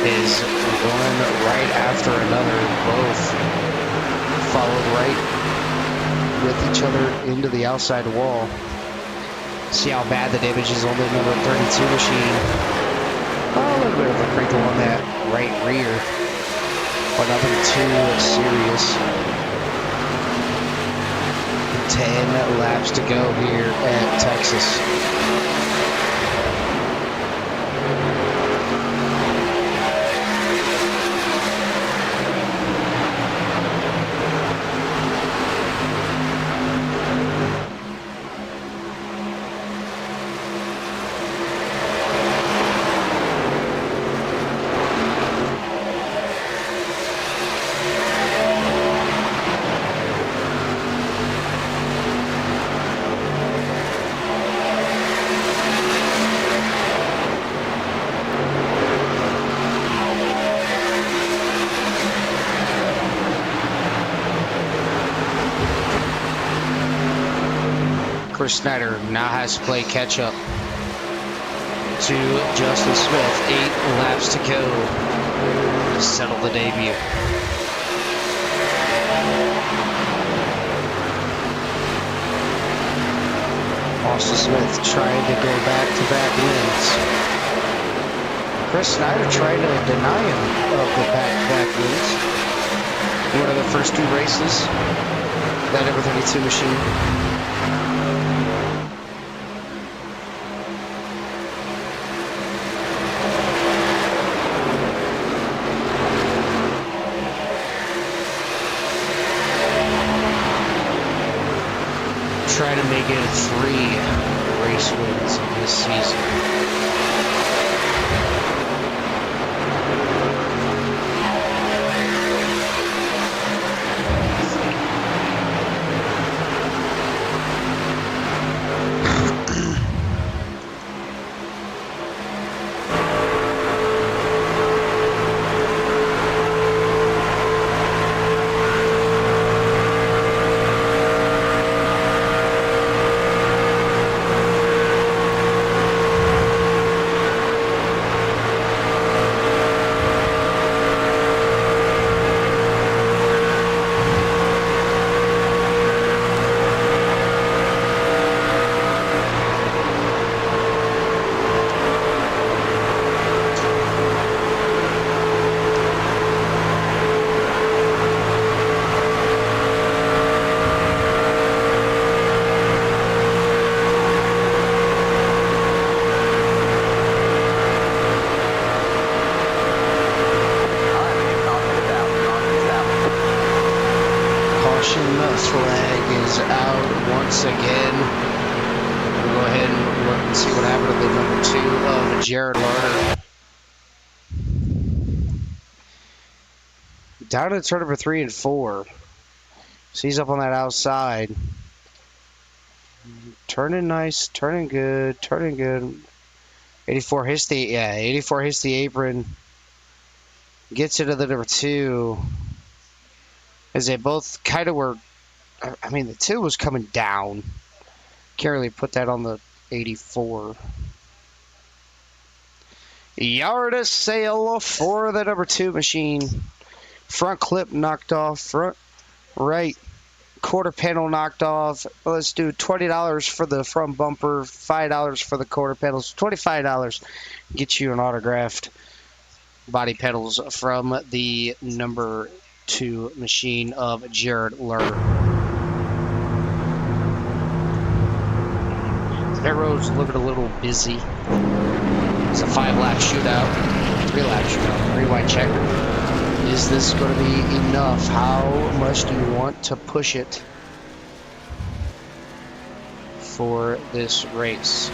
Is one right after another. Both followed right with each other into the outside wall. See how bad the damage is on the number 32 machine. Oh, a little bit of a crinkle on that right rear, but nothing too serious. 10 laps to go here at Texas. Chris Snyder now has to play catch up to Justin Smith. 8 laps to go to settle the debut. Austin Smith trying to go back-to-back wins. Chris Snyder trying to deny him of the back-to-back wins. One of the first 2 races, that number 32 machine. Try to make it 3 race wins in this season. Flag is out once again. We'll go ahead and look and see what happened to the number 2 of Jared Larder. Down to turn number 3 and 4. So he's up on that outside. Turning nice, turning good, turning good. 84 hits the 84 hits the apron. Gets into the number 2. As they both kind of were. I mean, the 2 was coming down. Can't really put that on the 84. Yard of sale for the number 2 machine. Front clip knocked off. Front right quarter panel knocked off. Let's do $20 for the front bumper, $5 for the quarter panels, $25. Get you an autographed body pedals from the number 2 machine of Jared Lur. That road's looking a little busy. It's a 5-lap shootout, 3-lap shootout, rewind checker. Is this going to be enough? How much do you want to push it for this race?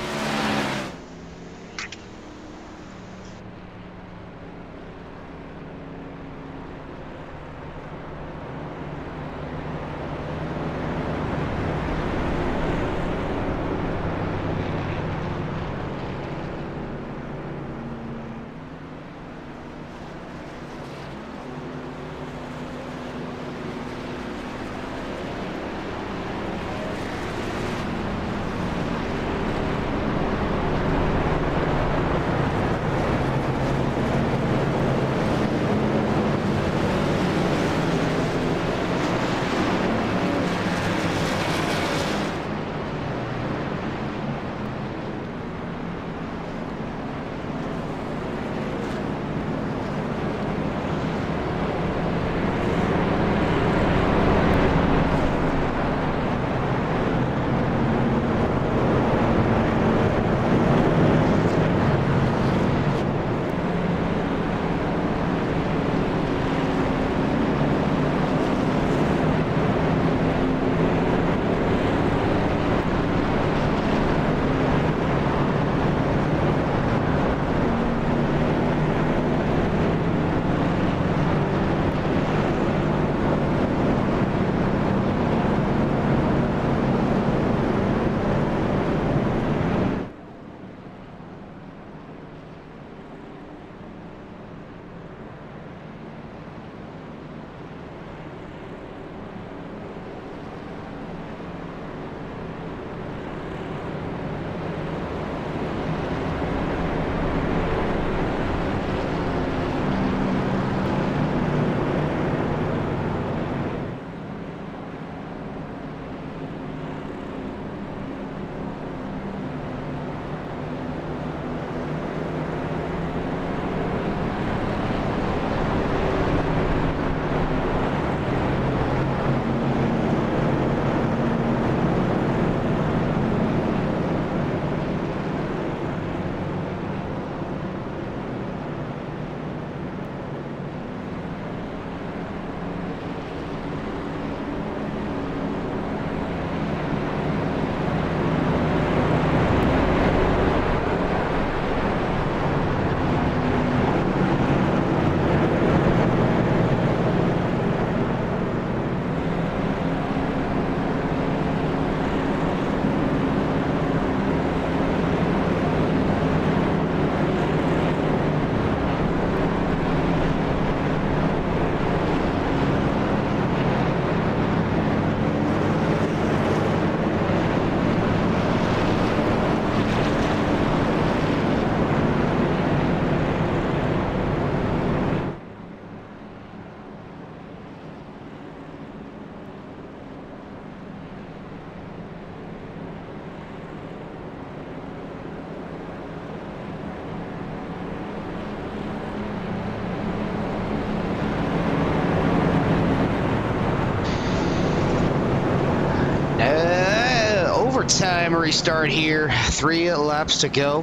Overtime restart here. 3 laps to go.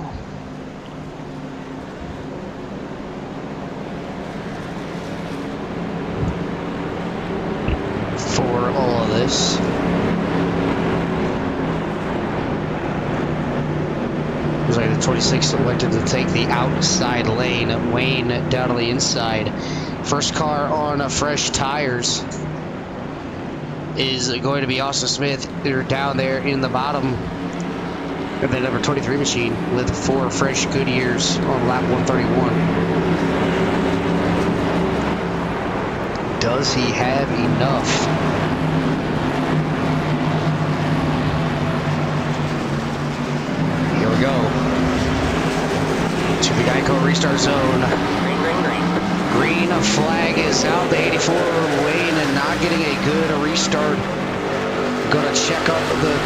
For all of this. Looks like the 26 elected to take the outside lane. Wayne down to the inside. First car on fresh tires is going to be Austin Smith. They're down there in the bottom of the number 23 machine with 4 fresh Goodyears on lap 131. Does he have enough? Here we go. To the Geico restart zone. Green flag is out. The 84 Wayne and not getting a good restart Gonna check up the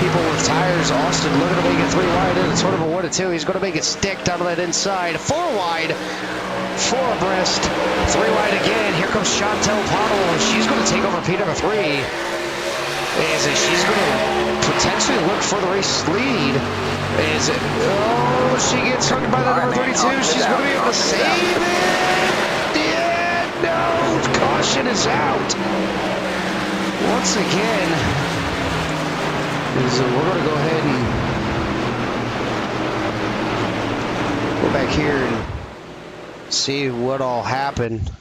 people with tires. Austin looking to make it 3 wide in. It's sort of a 1 and 2. He's gonna make it stick down to that inside. 4 wide. 4 abreast. 3 wide again. Here comes Chantel Pottle. She's gonna take over P number 3. She's gonna potentially look for the race lead. Oh, she gets hugged by the number 32. She's gonna be able to save it. Yeah, no, caution is out. Once again, we're going to go ahead and go back here and see what all happened.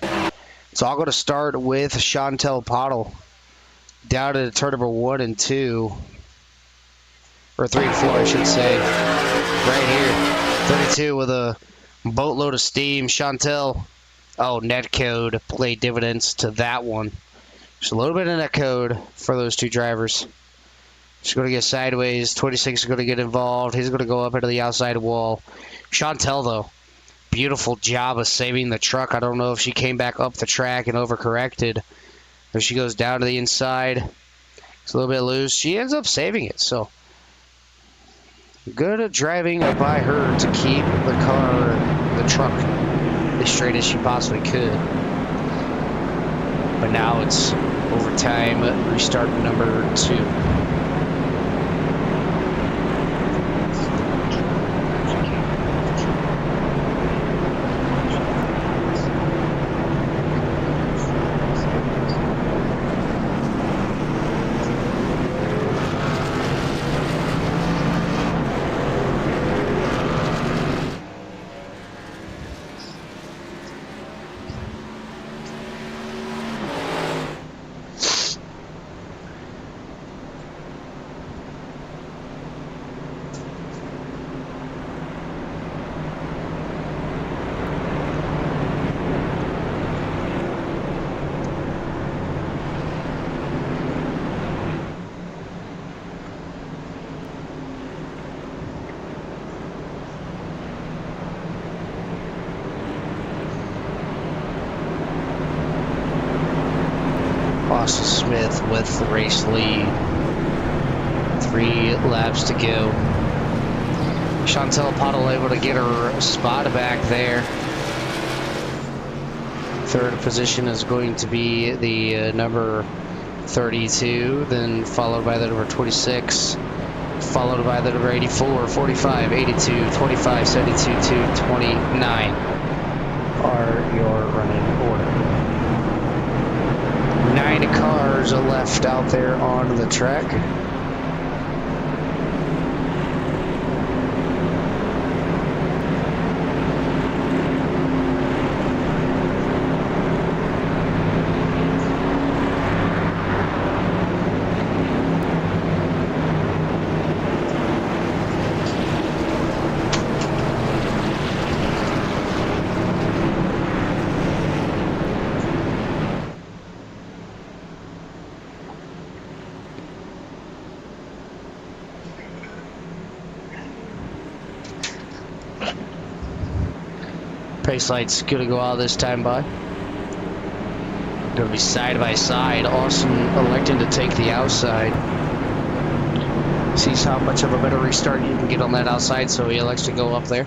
It's all going to start with Chantel Pottle down to turn number 1 and 2. Or 3 and 4, I should say. Right here. 32 with a boatload of steam. Chantel. Oh, net code played dividends to that one. Just a little bit of net code for those 2 drivers. She's going to get sideways. 26 is going to get involved. He's going to go up into the outside wall. Chantel, though, beautiful job of saving the truck. I don't know if she came back up the track and overcorrected. If she goes down to the inside, it's a little bit loose. She ends up saving it, so good at driving by her to keep the truck, as straight as she possibly could. But now it's overtime, restart number 2. Austin Smith with the race lead. 3 laps to go. Chantel Pottle able to get her spot back there. 3rd position is going to be the number 32, then followed by the number 26, followed by the number 84, 45, 82, 25, 72 to 29 are your running order. 9 cars are left out there on the track. Pace light's gonna go out this time, bud. Gonna be side by side. Austin electing to take the outside. Sees how much of a better restart you can get on that outside, so he elects to go up there.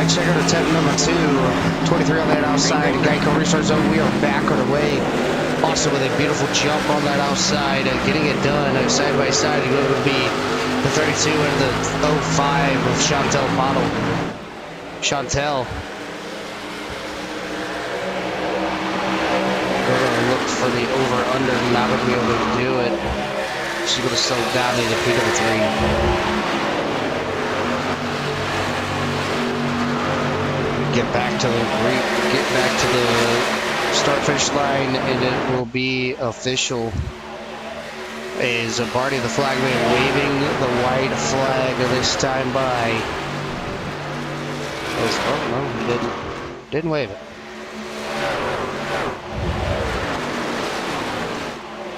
Checker to attempt number 2. 23 on that outside. Geico restart zone. We are back on our way. Also with a beautiful jump on that outside. Getting it done side by side. It would be the 32 and the 05 of Chantel Pottle. Chantel. look for the over-under. Not going to be able to do it. She's going to still dominate the P3. Get back to the start-finish line, and it will be official. Is Barney the flagman waving the white flag this time by? Oh no, he didn't wave it.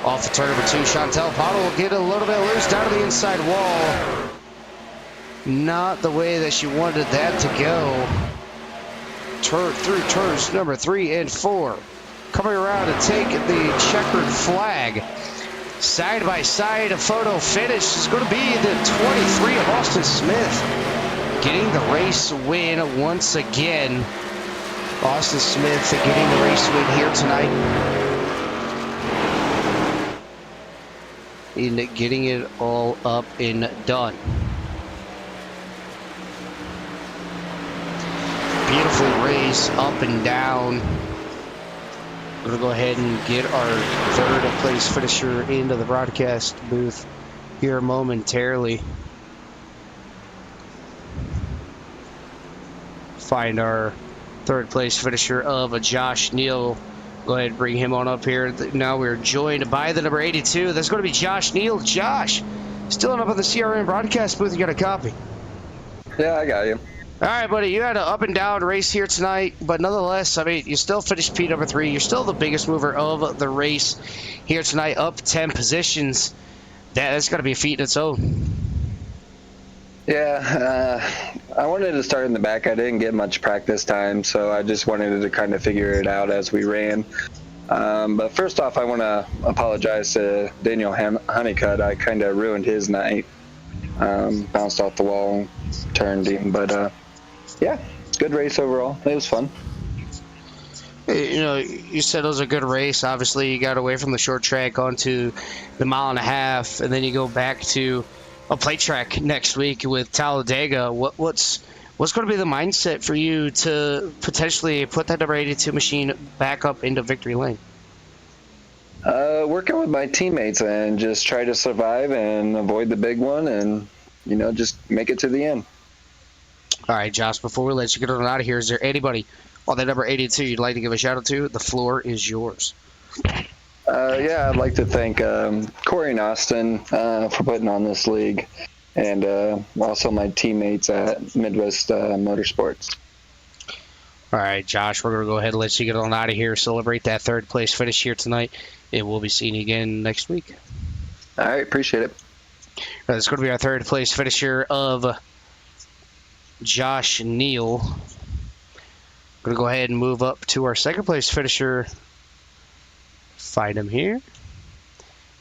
Off the turn number 2, Chantel Pottle will get a little bit loose down to the inside wall. Not the way that she wanted that to go. Through turns number 3 and 4. Coming around to take the checkered flag. Side by side, a photo finish is going to be the 23 of Austin Smith. Getting the race win once again. Austin Smith getting the race win here tonight. And getting it all up and done. Beautiful race up and down. We're going to go ahead and get our third place finisher into the broadcast booth here momentarily. Find our third place finisher of Josh Neal. Go ahead and bring him on up here. Now we're joined by the number 82. That's going to be Josh Neal. Josh, still up on the CRN broadcast booth. You got a copy? Yeah, I got you. All right, buddy. You had an up and down race here tonight, but nonetheless, I mean, you still finished P number 3. You're still the biggest mover of the race here tonight, up 10 positions. That's got to be a feat in its own. Yeah, I wanted to start in the back. I didn't get much practice time, so I just wanted to kind of figure it out as we ran. But first off, I want to apologize to Daniel Honeycutt. I kind of ruined his night. Bounced off the wall, turned him, but yeah, good race overall. It was fun. You know, you said it was a good race. Obviously, you got away from the short track onto the 1.5 miles, and then you go back to a plate track next week with Talladega. What's going to be the mindset for you to potentially put that number 82 machine back up into victory lane? Working with my teammates and just try to survive and avoid the big one, and just make it to the end. All right, Josh, before we let you get on out of here, is there anybody on that number 82 you'd like to give a shout out to? The floor is yours. Yeah, I'd like to thank Corey and Austin for putting on this league, and also my teammates at Midwest Motorsports. All right, Josh, we're going to go ahead and let you get on out of here. Celebrate that third place finish here tonight, and we'll be seeing you again next week. All right, appreciate it. That's going to be our third place finisher of Josh Neal. Going to go ahead and move up to our second place finisher. Find him here.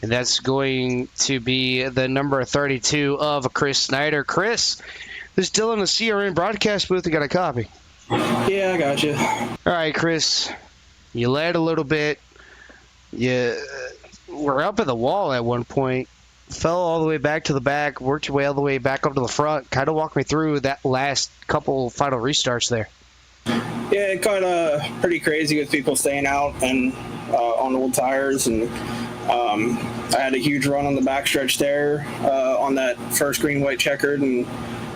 And that's going to be the number 32 of Chris Snyder. Chris, this is Dylan, the CRN broadcast booth. You got a copy? Yeah, I got you. All right, Chris. You led a little bit. You were up at the wall at one point. Fell all the way back to the back. Worked your way all the way back up to the front. Kind of walk me through that last couple final restarts there. Yeah, it got pretty crazy with people staying out and on old tires, and I had a huge run on the backstretch there on that first green white checkered, and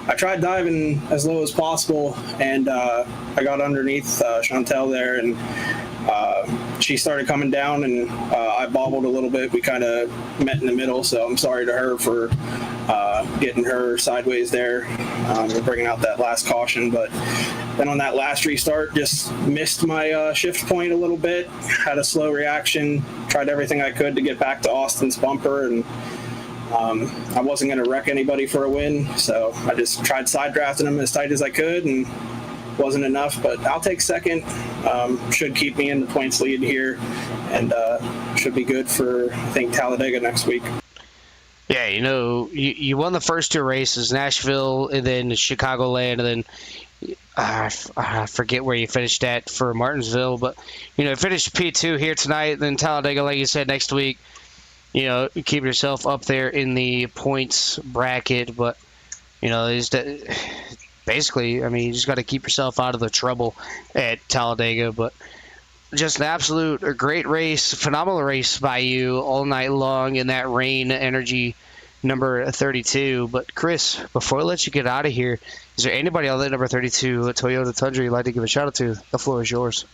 I tried diving as low as possible, and I got underneath Chantel there, and she started coming down, and I bobbled a little bit. We kind of met in the middle, so I'm sorry to her for getting her sideways there and bringing out that last caution. But then on that last restart, just missed my shift point a little bit, had a slow reaction, tried everything I could to get back to Austin's bumper, and I wasn't going to wreck anybody for a win, so I just tried side drafting him as tight as I could, and wasn't enough, but I'll take second. Should keep me in the points lead here, and should be good for, I think, Talladega next week. Yeah, you won the first 2 races, Nashville and then Chicagoland, and then I forget where you finished at for Martinsville, but finished P2 here tonight, then Talladega, like you said, next week. Keep yourself up there in the points bracket, but basically, I mean, you just got to keep yourself out of the trouble at Talladega. But just an absolute great race, phenomenal race by you all night long in that Rain Energy number 32. But Chris, before I let you get out of here, is there anybody on that number 32 Toyota Tundra you'd like to give a shout out to? The floor is yours.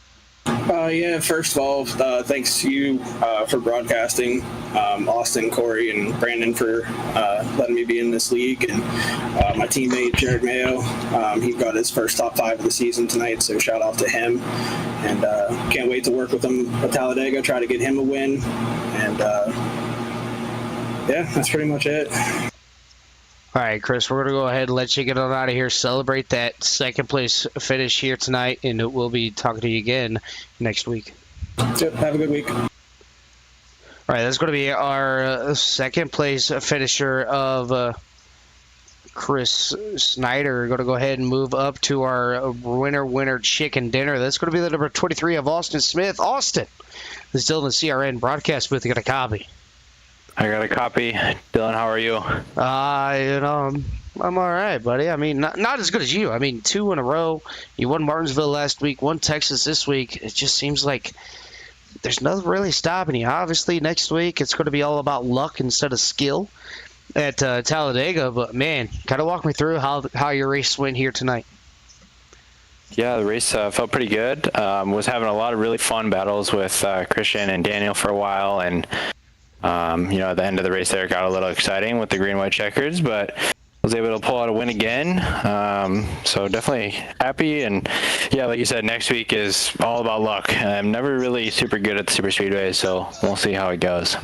Yeah, first of all, thanks to you for broadcasting, Austin, Corey, and Brandon for letting me be in this league, and my teammate Jared Mayo. He got his first top 5 of the season tonight, so shout out to him. And can't wait to work with him at Talladega, try to get him a win. And yeah, that's pretty much it. All right, Chris, we're going to go ahead and let you get on out of here, celebrate that second place finish here tonight, and we'll be talking to you again next week. Yep, have a good week. All right, that's going to be our second place finisher of Chris Snyder. We're going to go ahead and move up to our winner chicken dinner. That's going to be the number 23 of Austin Smith. Austin is still in the CRN broadcast booth. You got a copy. I got a copy. Dylan, how are you? I'm all right, buddy. I mean, not as good as you. I mean, 2 in a row. You won Martinsville last week, won Texas this week. It just seems like there's nothing really stopping you. Obviously, next week it's going to be all about luck instead of skill at Talladega. But, man, kind of walk me through how your race went here tonight. Yeah, the race felt pretty good. Was having a lot of really fun battles with Christian and Daniel for a while, and at the end of the race there, it got a little exciting with the green-white checkers, but was able to pull out a win again. So definitely happy. And yeah, like you said, next week is all about luck. I'm never really super good at the super speedways, so we'll see how it goes.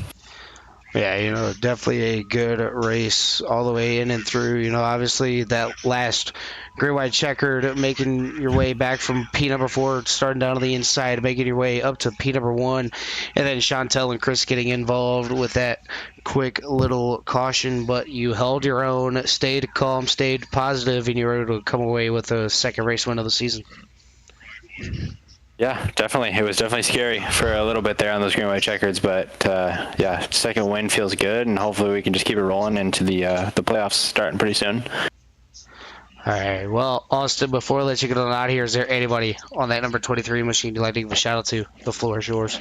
Yeah, definitely a good race all the way in and through. Obviously that last green-white checkered, making your way back from P number 4, starting down to the inside, making your way up to P number 1, and then Chantel and Chris getting involved with that quick little caution. But you held your own, stayed calm, stayed positive, and you were able to come away with a second race win of the season. Yeah, definitely. It was definitely scary for a little bit there on those green-white checkers, but yeah, second win feels good, and hopefully we can just keep it rolling into the playoffs starting pretty soon. All right. Well, Austin, before I let you get on out of here, is there anybody on that number 23 machine you'd like to give a shout out to? The floor is yours.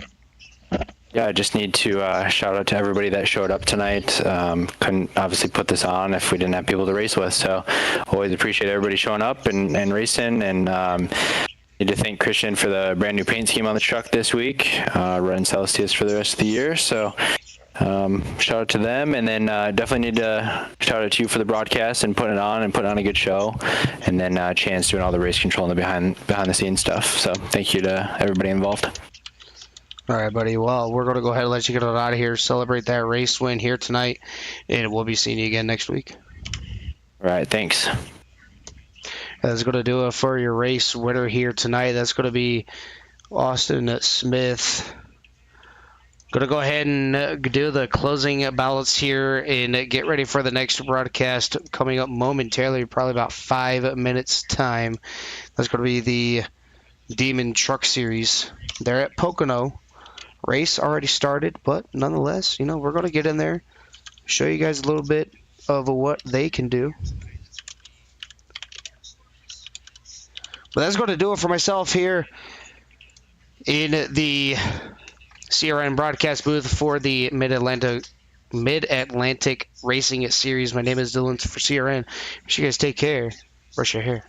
Yeah, I just need to shout out to everybody that showed up tonight. Couldn't obviously put this on if we didn't have people to race with, so always appreciate everybody showing up and racing, and need to thank Christian for the brand new paint scheme on the truck this week, running Celestius for the rest of the year, so shout out to them. And then definitely need to shout out to you for the broadcast and putting it on a good show, and then Chance doing all the race control and the behind the scenes stuff. So thank you to everybody involved. All right, buddy. Well, we're going to go ahead and let you get on out of here, celebrate that race win here tonight, and we'll be seeing you again next week. All right, thanks. That's going to do it for your race winner here tonight. That's going to be Austin Smith. Going to go ahead and do the closing ballots here and get ready for the next broadcast coming up momentarily, probably about 5 minutes time. That's going to be the Demon Truck Series. They're at Pocono. Race already started, but nonetheless, we're going to get in there, show you guys a little bit of what they can do. But that's going to do it for myself here in the CRN broadcast booth for the Mid-Atlantic Racing Series. My name is Dylan for CRN. You guys take care. Brush your hair.